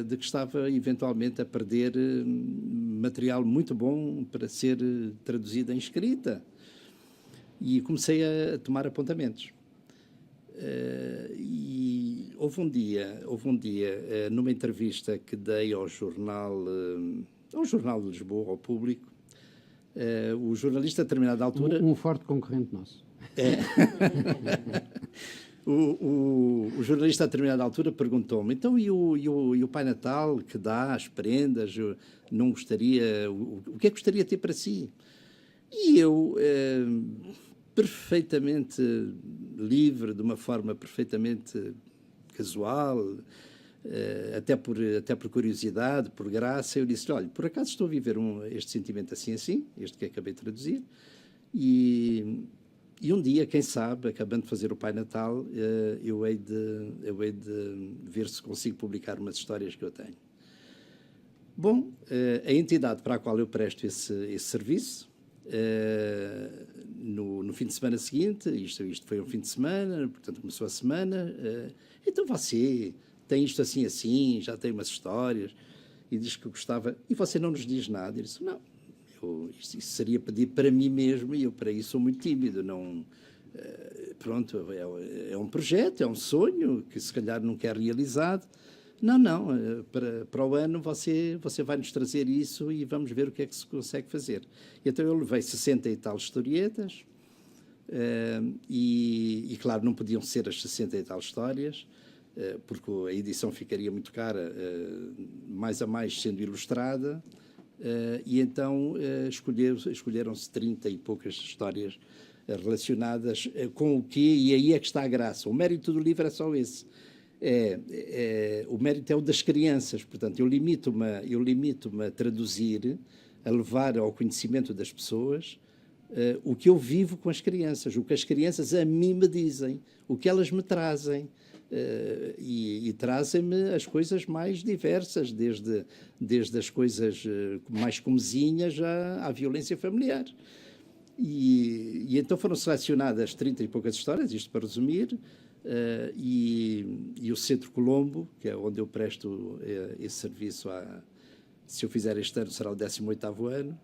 de que estava eventualmente a perder material muito bom para ser traduzido em escrita. E comecei a tomar apontamentos. E houve um dia, numa entrevista que dei ao jornal de Lisboa, ao Público, o jornalista, a determinada altura... Um forte concorrente nosso. O jornalista, a determinada altura, perguntou-me: então, e o Pai Natal que dá as prendas, não gostaria... O que é que gostaria de ter para si? E eu... perfeitamente livre, de uma forma perfeitamente casual, até por curiosidade, por graça, eu disse: olha, por acaso estou a viver este sentimento assim, este que acabei de traduzir, e um dia, quem sabe, acabando de fazer o Pai Natal, eu hei de ver se consigo publicar umas histórias que eu tenho. Bom, a entidade para a qual eu presto esse serviço, no fim de semana seguinte, isto foi um fim de semana, portanto começou a semana, então você tem isto assim, já tem umas histórias, e diz que gostava, e você não nos diz nada. Eu disse: não, isso seria pedir para mim mesmo, e eu para isso sou muito tímido, não... Pronto, é um projeto, é um sonho que se calhar nunca é realizado. Não, para o ano você vai nos trazer isso e vamos ver o que é que se consegue fazer. E então eu levei 60 e tal historietas, E, claro, não podiam ser as 60 e tal histórias, porque a edição ficaria muito cara, mais a mais sendo ilustrada, e então escolheram-se 30 e poucas histórias relacionadas com o quê, e aí é que está a graça. O mérito do livro é só esse. O mérito é o das crianças, portanto, eu limito-me a traduzir, a levar ao conhecimento das pessoas o que eu vivo com as crianças, o que as crianças a mim me dizem, o que elas me trazem. E trazem-me as coisas mais diversas, desde as coisas mais comezinhas à violência familiar. E então foram selecionadas 30 e poucas histórias, isto para resumir, e o Centro Colombo, que é onde eu presto esse serviço, se eu fizer este ano será o 18º ano,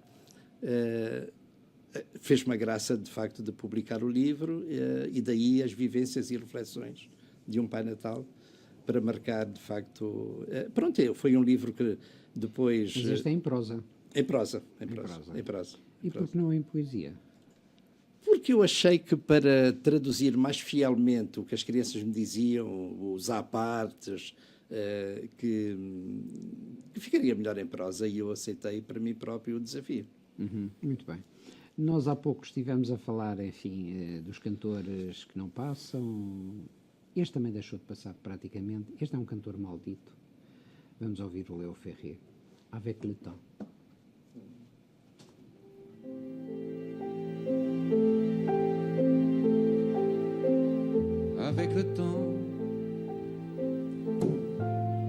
fez-me a graça, de facto, de publicar o livro, e daí as vivências e reflexões de um Pai Natal, para marcar, de facto... Pronto, foi um livro que depois... Mas este é em prosa. Em prosa. E por que não em poesia? Porque eu achei que, para traduzir mais fielmente o que as crianças me diziam, os apartes, que ficaria melhor em prosa, e eu aceitei para mim próprio o desafio. Muito bem. Nós há pouco estivemos a falar, enfim, dos cantores que não passam. Este também deixou de passar praticamente. Este é um cantor maldito. Vamos ouvir o Léo Ferré, Avec le temps.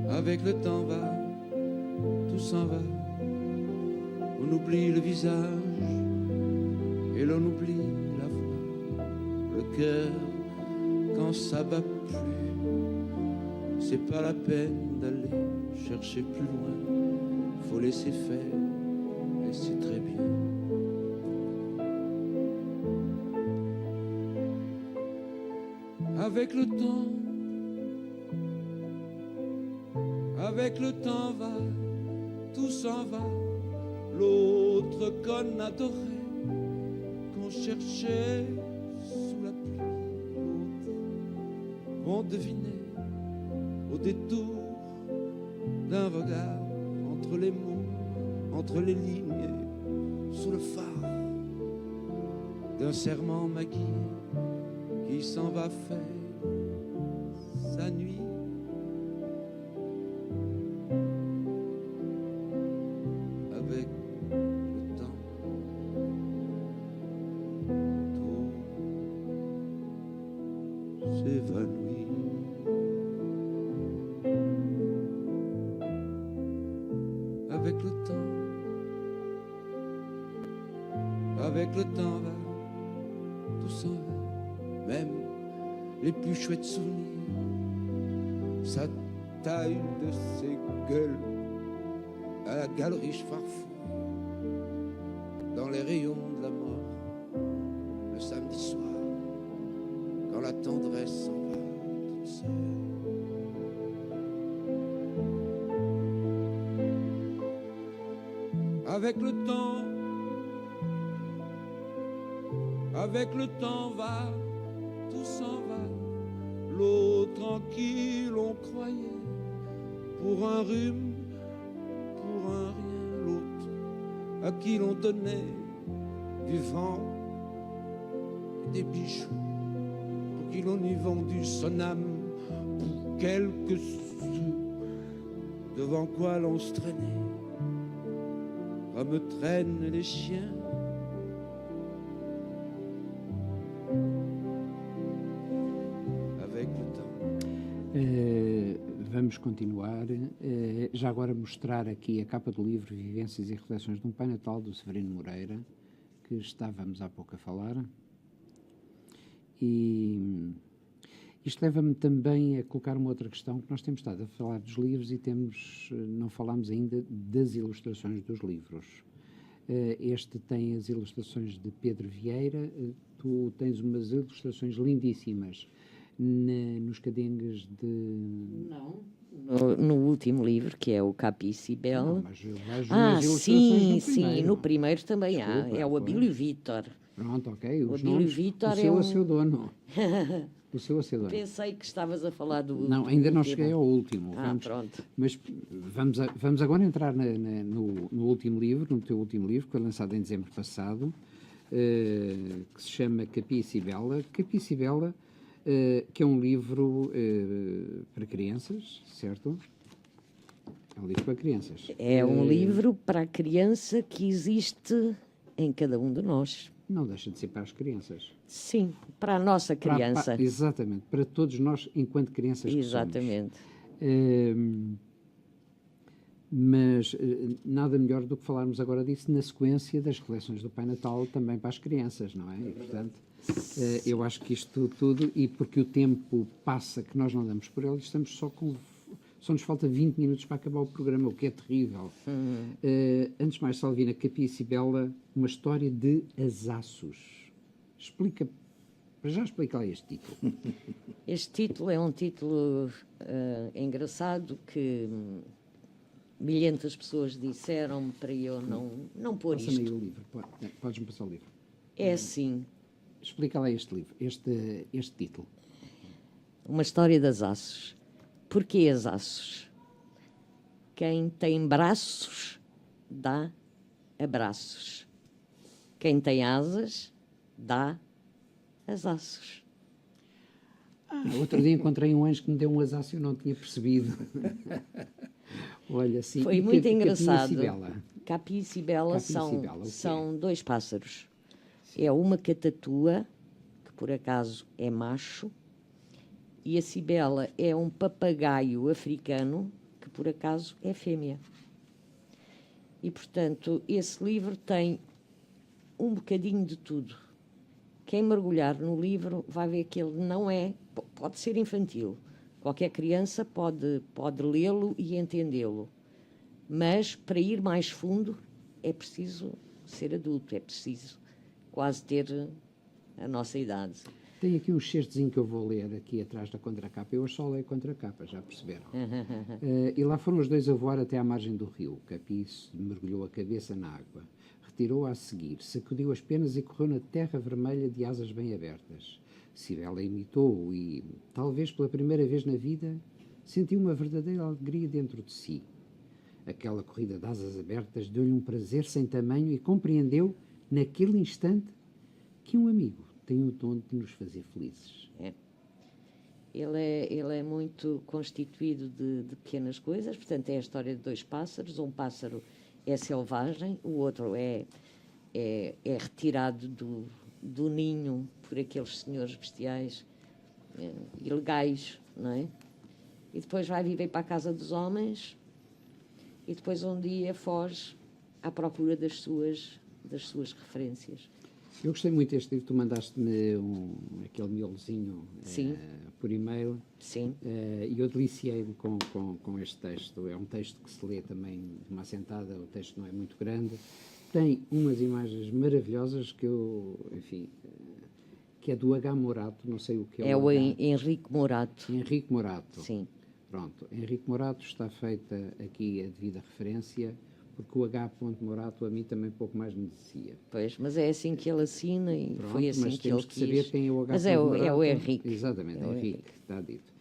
Avec le temps va, tout s'en va. On oublie le visage et l'on oublie la voix. Le cœur, quand ça bat plus, c'est pas la peine d'aller chercher plus loin. Faut laisser faire, et c'est très bien. Avec le temps va, tout s'en va. L'autre qu'on adorait, qu'on cherchait sous la pluie, l'autre qu'on devinait au détour d'un regard, entre les mots, entre les lignes, sous le phare d'un serment maquillé qui s'en va faire sa nuit. Avec le temps, tout s'évanouit. Avec le temps va, tout s'en va, même les plus chouettes souvenirs, sa taille de ses gueules à la galerie Farfou, dans les rayons de la mort, le samedi soir, quand la tendresse s'en va toute seule. Avec le temps va, tout s'en va. L'autre en qui l'on croyait, pour un rhume, pour un rien. L'autre à qui l'on donnait du vent et des bijoux, pour qui l'on y vendu son âme pour quelques sous, devant quoi l'on se traînait, comme traînent les chiens. Vamos continuar. Já agora mostrar aqui a capa do livro Vivências e Reflexões de um Pai Natal, do Severino Moreira, que estávamos há pouco a falar. E isto leva-me também a colocar uma outra questão, que nós temos estado a falar dos livros e não falámos ainda das ilustrações dos livros. Este tem as ilustrações de Pedro Vieira, tu tens umas ilustrações lindíssimas nos cadengues de... Não. No último livro, que é o Capicibel. Não, mas sim, no primeiro também há. É o Abílio Vítor. Pronto, ok. O Os Abílio nomes, Vítor o é seu um... a seu dono. O seu a seu dono. Pensei que estavas a falar do... Não, ainda não último. cheguei ao último. Pronto. Mas vamos agora entrar no último livro, no teu último livro, que foi lançado em dezembro passado, que se chama Capia e Cibela. Capia e Cibela, que é um livro para crianças, certo? É um livro para crianças. É um livro para a criança que existe em cada um de nós. Não deixa de ser para as crianças. Sim, para a nossa criança. Exatamente, para todos nós enquanto crianças que Exatamente. somos. Mas nada melhor do que falarmos agora disso na sequência das reflexões do Pai Natal também para as crianças, não é? E, portanto, eu acho que isto tudo, e porque o tempo passa que nós não damos por ele, estamos só nos falta 20 minutos para acabar o programa, o que é terrível. Antes de mais, Salvina, Capia e Cibela, uma história de asaços. Explica lá este título. Este título é um título engraçado que milhentas pessoas disseram para eu não pôr isto. Passa-me aí o livro. Podes-me passar o livro. É assim. Explica lá este livro, este título. Uma história de asaços. Porquê asaços? Quem tem braços dá abraços. Quem tem asas dá asaços. Outro dia encontrei um anjo que me deu um asaço e eu não tinha percebido. Olha, sim. Foi muito engraçado. Capia e Cibela são dois pássaros. Sim. É uma catatua, que por acaso é macho, e a Cibela é um papagaio africano, que por acaso é fêmea. E, portanto, esse livro tem um bocadinho de tudo. Quem mergulhar no livro vai ver que ele não é... Pode ser infantil. Qualquer criança pode lê-lo e entendê-lo. Mas, para ir mais fundo, é preciso ser adulto, é preciso quase ter a nossa idade. Tem aqui um excertozinho que eu vou ler aqui atrás da contracapa. Eu só leio contracapa, já perceberam? E lá foram os dois a voar até à margem do rio. Capia mergulhou a cabeça na água. Retirou-a a seguir, sacudiu as penas e correu na terra vermelha de asas bem abertas. Cibela imitou-o e, talvez pela primeira vez na vida, sentiu uma verdadeira alegria dentro de si. Aquela corrida de asas abertas deu-lhe um prazer sem tamanho e compreendeu, naquele instante, que um amigo tem o dom de nos fazer felizes. Ele é muito constituído de pequenas coisas, portanto é a história de dois pássaros. Um pássaro é selvagem, o outro é retirado do ninho por aqueles senhores bestiais ilegais, não é? E depois vai viver para a casa dos homens e depois um dia foge à procura das suas referências. Eu gostei muito deste livro, tu mandaste-me aquele miolozinho por e-mail. Sim. E eu deliciei-me com este texto. É um texto que se lê também de uma assentada, o texto não é muito grande. Tem umas imagens maravilhosas que que é do H. Morato, não sei o que é. É o Henrique Morato. Henrique Morato. Sim. Pronto, Henrique Morato, está feita aqui a devida referência, porque o H. Morato a mim também pouco mais me dizia. Pois, mas é assim que ele assina e pronto, foi assim que ele quis. Mas temos que saber quem é o H. Mas é o Henrique. Exatamente, é Henrique, está dito.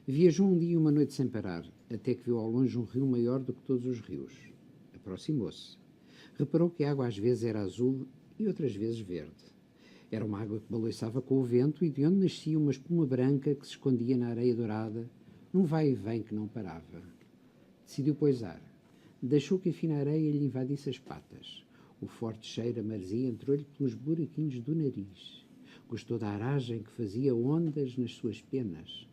Viajou um dia e uma noite sem parar, até que viu ao longe um rio maior do que todos os rios. Aproximou-se. Reparou que a água às vezes era azul e outras vezes verde. Era uma água que balançava com o vento e de onde nascia uma espuma branca que se escondia na areia dourada, num vai e vem que não parava. Decidiu poisar. Deixou que a fina areia lhe invadisse as patas. O forte cheiro a maresia entrou-lhe pelos buraquinhos do nariz. Gostou da aragem que fazia ondas nas suas penas.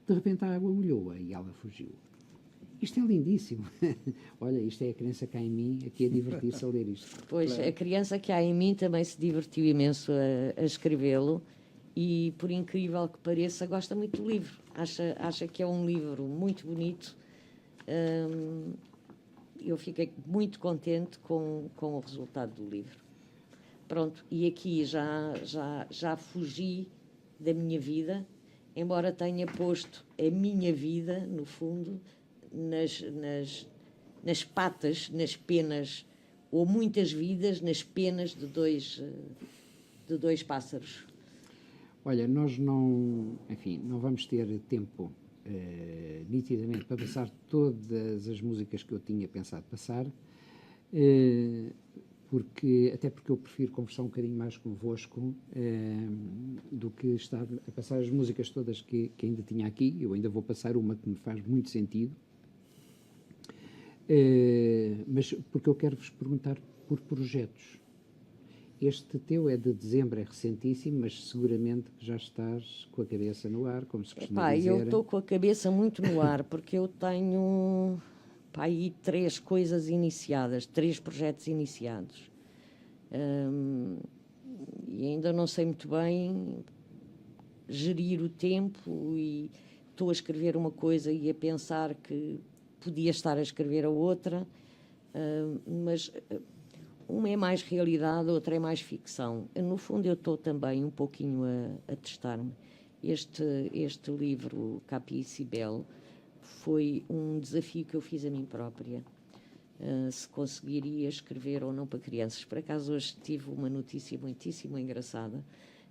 De repente a água molhou-a e ela fugiu. Isto é lindíssimo. Olha, isto é a criança que há em mim aqui a divertir-se a ler isto. Pois, claro. A criança que há em mim também se divertiu imenso a escrevê-lo e, por incrível que pareça, gosta muito do livro. Acha que é um livro muito bonito. Eu fiquei muito contente com o resultado do livro. Pronto, e aqui já fugi da minha vida, embora tenha posto a minha vida, no fundo, nas patas, nas penas, ou muitas vidas nas penas de de Dois Pássaros? Olha, nós não vamos ter tempo nitidamente para passar todas as músicas que eu tinha pensado passar, até porque eu prefiro conversar um bocadinho mais convosco do que estar a passar as músicas todas que ainda tinha aqui. Eu ainda vou passar uma que me faz muito sentido, mas porque eu quero vos perguntar por projetos. Este teu é de dezembro, é recentíssimo, mas seguramente já estás com a cabeça no ar, como se costuma dizer. Eu estou com a cabeça muito no ar, porque eu tenho aí 3 coisas iniciadas, 3 projetos iniciados. E ainda não sei muito bem gerir o tempo, e estou a escrever uma coisa e a pensar que podia estar a escrever a outra, mas uma é mais realidade, a outra é mais ficção. No fundo, eu estou também um pouquinho a testar-me. Este livro, Capi e Cibele, foi um desafio que eu fiz a mim própria. Se conseguiria escrever ou não para crianças. Por acaso, hoje tive uma notícia muitíssimo engraçada,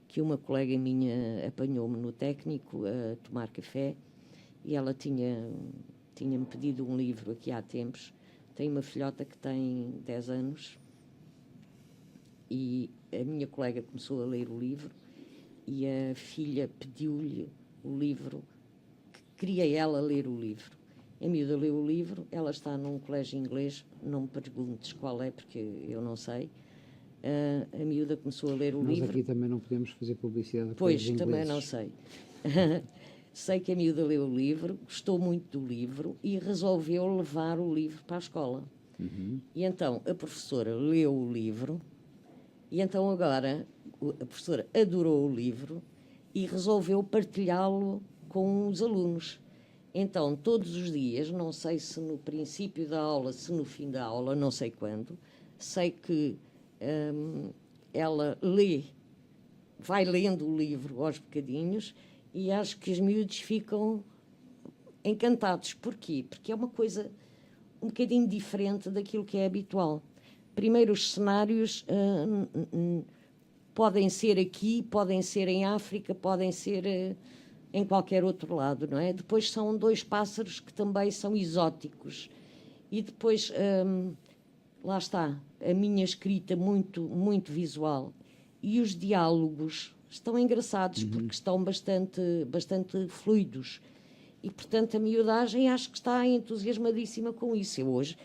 que uma colega minha apanhou-me no técnico a tomar café, e ela tinha-me pedido um livro aqui há tempos. Tem uma filhota que tem 10 anos, e a minha colega começou a ler o livro, e a filha pediu-lhe o livro, que queria ela ler o livro. A miúda leu o livro, ela está num colégio inglês, não me perguntes qual é, porque eu não sei. A miúda começou a ler o livro. Nós aqui também não podemos fazer publicidade. Pois, também não sei. Sei que a miúda leu o livro, gostou muito do livro e resolveu levar o livro para a escola. E então a professora leu o livro, e então agora a professora adorou o livro e resolveu partilhá-lo com os alunos. Então, todos os dias, não sei se no princípio da aula, se no fim da aula, não sei quando, sei que ela vai lendo o livro aos bocadinhos, e acho que os miúdos ficam encantados. Porquê? Porque é uma coisa um bocadinho diferente daquilo que é habitual. Primeiro, os cenários podem ser aqui, podem ser em África, podem ser em qualquer outro lado, não é? Depois são 2 pássaros que também são exóticos. E depois, lá está, a minha escrita muito, muito visual. E os diálogos estão engraçados, porque estão bastante fluidos. E, portanto, a miudagem acho que está entusiasmadíssima com isso. Eu hoje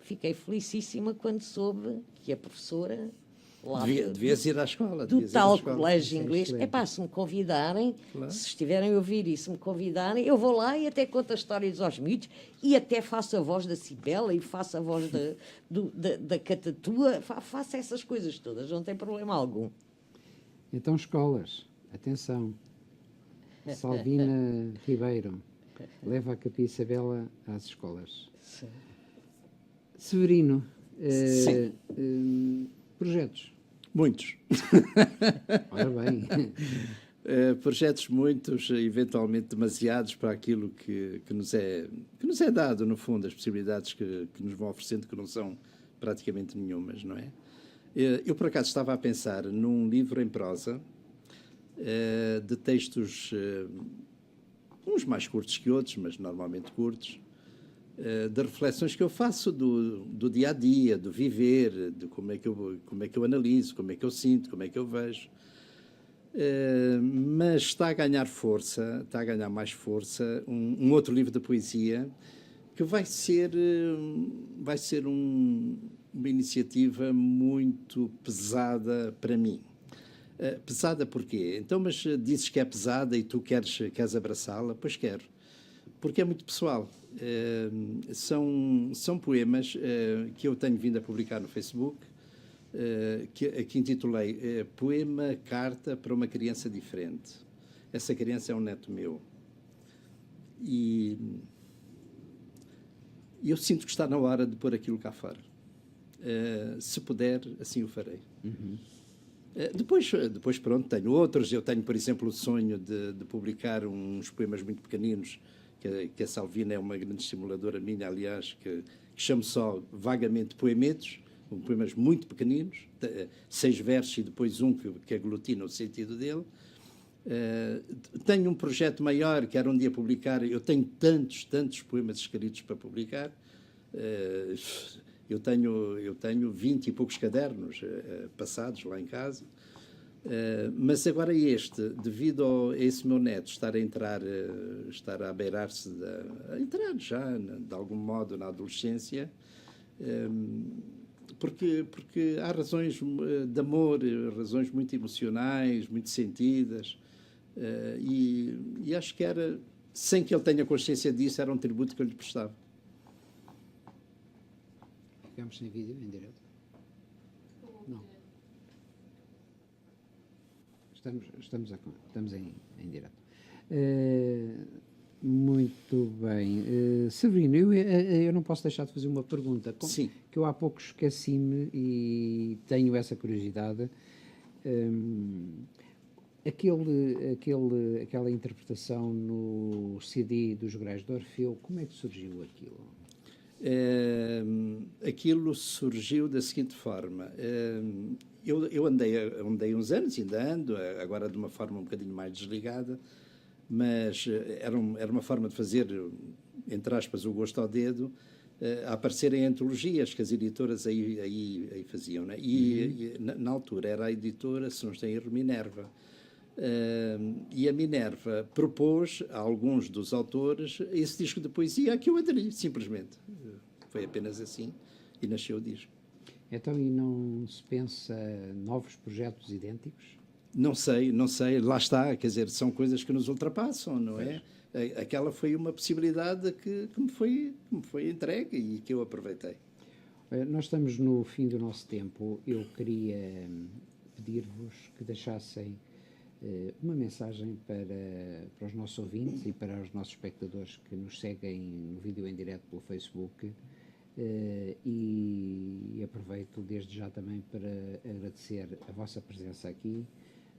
fiquei felicíssima quando soube que a professora lá devias ir à escola. Do tal colégio inglês. Se me convidarem, claro, se estiverem a ouvir e se me convidarem, eu vou lá e até conto as histórias aos miúdos, e até faço a voz da Cibele e faço a voz da Catatua, faço essas coisas todas, não tem problema algum. Então, escolas, atenção. Salvina Ribeiro leva a Capi e Isabela às escolas. Sim. Severino, projetos? Muitos. Ora bem. Projetos muitos, eventualmente demasiados para aquilo que nos é dado, no fundo, as possibilidades que nos vão oferecendo, que não são praticamente nenhumas, não é? Eu, por acaso, estava a pensar num livro em prosa, de textos, uns mais curtos que outros, mas normalmente curtos, de reflexões que eu faço do dia a dia, do viver, de como é que eu analiso, como é que eu sinto, como é que eu vejo. Mas está a ganhar mais força um outro livro de poesia que vai ser uma iniciativa muito pesada para mim. Pesada porquê? Então, mas dizes que é pesada e tu queres abraçá-la? Pois quero, porque é muito pessoal. São poemas que eu tenho vindo a publicar no Facebook, que intitulei Poema Carta para uma Criança Diferente. Essa criança é um neto meu. E eu sinto que está na hora de pôr aquilo cá fora. Se puder, assim o farei. Depois, pronto, tenho outros. Eu tenho, por exemplo, o sonho de publicar uns poemas muito pequeninos, que a Salvina é uma grande estimuladora minha, aliás, que chamo só vagamente Poemetos, com poemas muito pequeninos, 6 versos e depois um que aglutina o sentido dele. Tenho um projeto maior, quero um dia publicar. Eu tenho tantos poemas escritos para publicar. Eu tenho 20 e poucos cadernos passados lá em casa. Mas agora devido a esse meu neto estar a beirar-se, a entrar já, de algum modo, na adolescência, porque há razões de amor, razões muito emocionais, muito sentidas, e acho que era, sem que ele tenha consciência disso, era um tributo que eu lhe prestava. Ficamos sem vídeo em direto? Não. Estamos em direto. Muito bem. Severino, eu não posso deixar de fazer uma pergunta. Sim. Que eu há pouco esqueci-me e tenho essa curiosidade. Aquela interpretação no CD dos Grais de Orfeu, como é que surgiu aquilo? Aquilo surgiu da seguinte forma. Eu andei uns anos, ainda ando, agora de uma forma um bocadinho mais desligada, mas era uma forma de fazer, entre aspas, o gosto ao dedo, a aparecer em antologias que as editoras aí faziam. Né? E na altura era a editora, se não estou em erro, Minerva. E a Minerva propôs a alguns dos autores esse disco de poesia a que eu aderi, simplesmente. Foi apenas assim e nasceu o disco. Então, e não se pensa novos projetos idênticos? Não sei, lá está, quer dizer, são coisas que nos ultrapassam, não é? Aquela foi uma possibilidade que me foi entregue e que eu aproveitei. Nós estamos no fim do nosso tempo. Eu queria pedir-vos que deixassem uma mensagem para os nossos ouvintes e para os nossos espectadores que nos seguem no vídeo em direto pelo Facebook. E aproveito desde já também para agradecer a vossa presença aqui,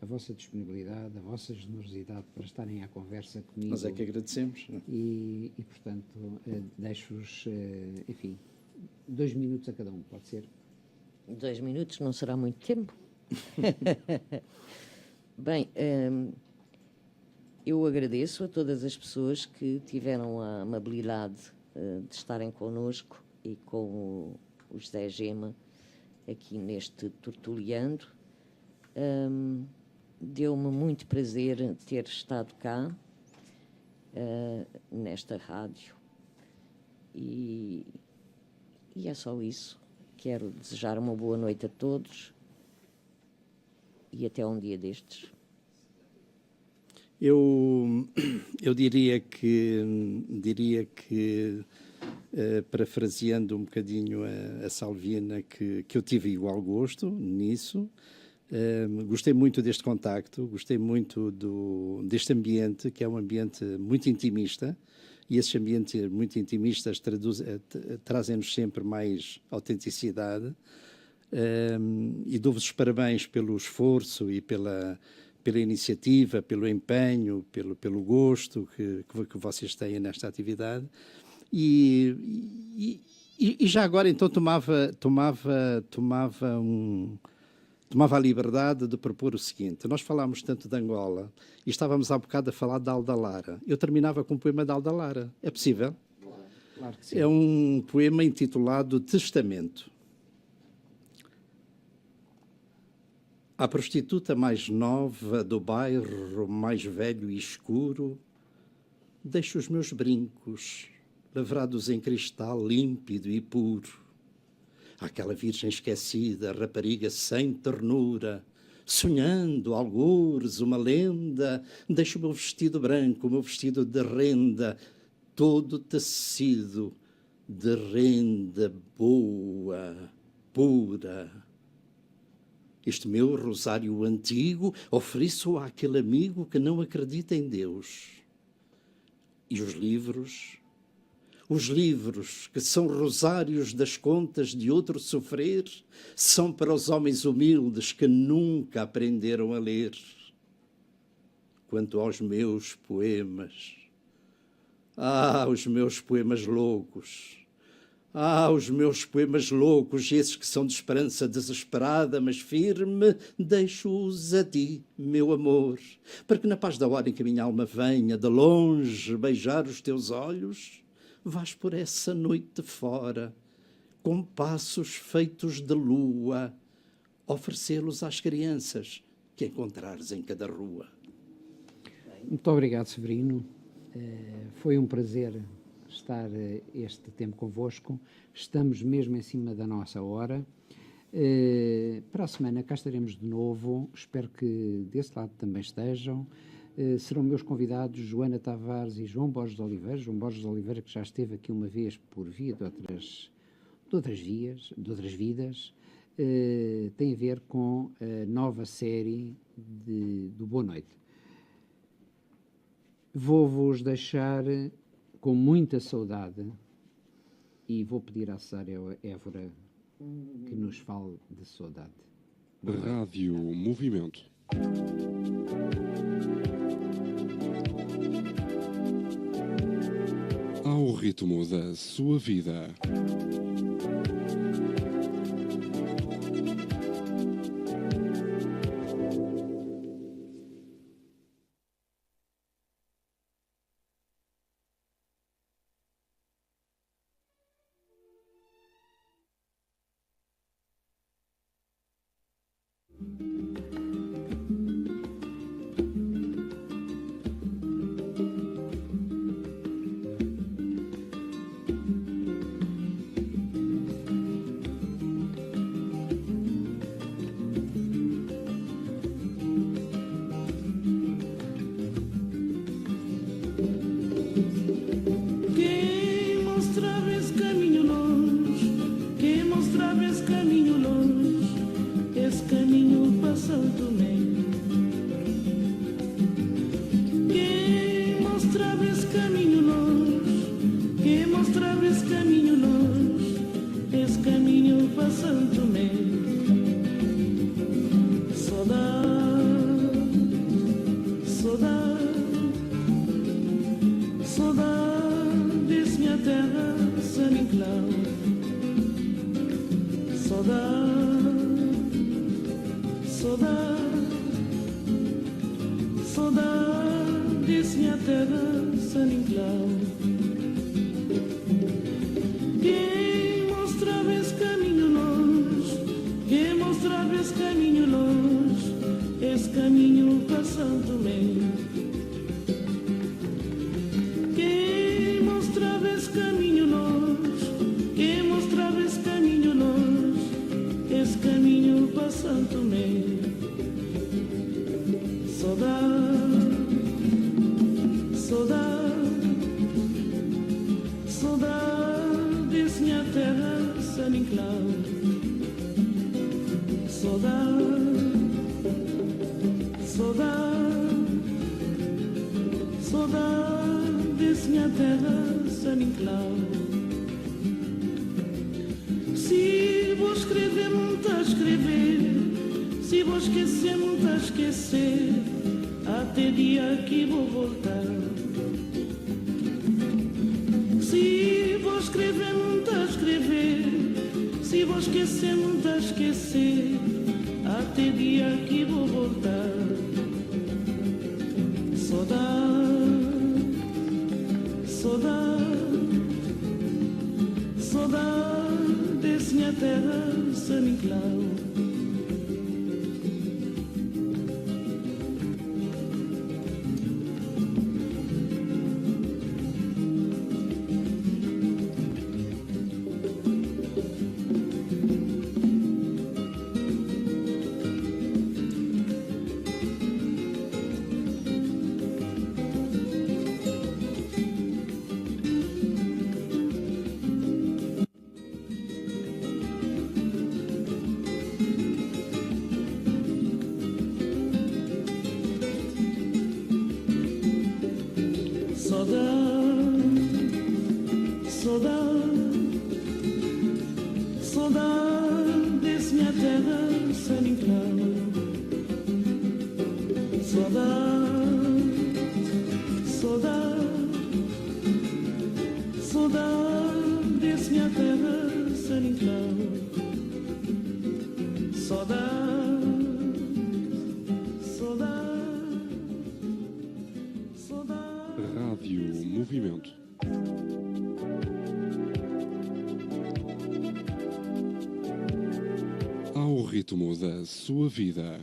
a vossa disponibilidade, a vossa generosidade para estarem à conversa comigo. Nós é que agradecemos. E portanto, deixo-vos, enfim, 2 minutos a cada um, pode ser? 2 minutos não será muito tempo. Bem, eu agradeço a todas as pessoas que tiveram a amabilidade de estarem connosco e com o José Gema aqui neste Tertuliando. Deu-me muito prazer ter estado cá, nesta rádio, e é só isso. Quero desejar uma boa noite a todos e até um dia destes. Eu diria que parafraseando um bocadinho a Salvina, que eu tive igual gosto nisso. Gostei muito deste contacto, gostei muito deste ambiente, que é um ambiente muito intimista, e esses ambientes muito intimistas trazem-nos sempre mais autenticidade. E dou-vos os parabéns pelo esforço e pela iniciativa, pelo empenho, pelo gosto que vocês têm nesta atividade. E já agora, então, tomava a liberdade de propor o seguinte. Nós falámos tanto de Angola e estávamos há bocado a falar de Aldalara. Eu terminava com um poema de Aldalara. É possível? Claro que sim. É um poema intitulado Testamento. A prostituta mais nova do bairro mais velho e escuro deixa os meus brincos lavrados em cristal límpido e puro. Aquela virgem esquecida, rapariga sem ternura, sonhando algures uma lenda, deixa o meu vestido branco, o meu vestido de renda, todo tecido de renda boa, pura. Este meu rosário antigo ofereço àquele amigo que não acredita em Deus. E os livros que são rosários das contas de outro sofrer, são para os homens humildes que nunca aprenderam a ler. Quanto aos meus poemas, os meus poemas loucos, Ah, os meus poemas loucos, esses que são de esperança desesperada, mas firme, deixo-os a ti, meu amor, para que na paz da hora em que a minha alma venha de longe beijar os teus olhos, vás por essa noite fora, com passos feitos de lua, oferecê-los às crianças que encontrares em cada rua. Muito obrigado, Severino. Foi um prazer estar este tempo convosco. Estamos mesmo em cima da nossa hora. Para a semana cá estaremos de novo. Espero que desse lado também estejam. Serão meus convidados Joana Tavares e João Borges de Oliveira. João Borges de Oliveira, que já esteve aqui uma vez por via de outras vidas. Tem a ver com a nova série do Boa Noite. Vou-vos deixar com muita saudade e vou pedir à Sária Évora que nos fale de saudade. Rádio Movimento. Ao ritmo da sua vida. Saudade desse minha terra toda a sua vida.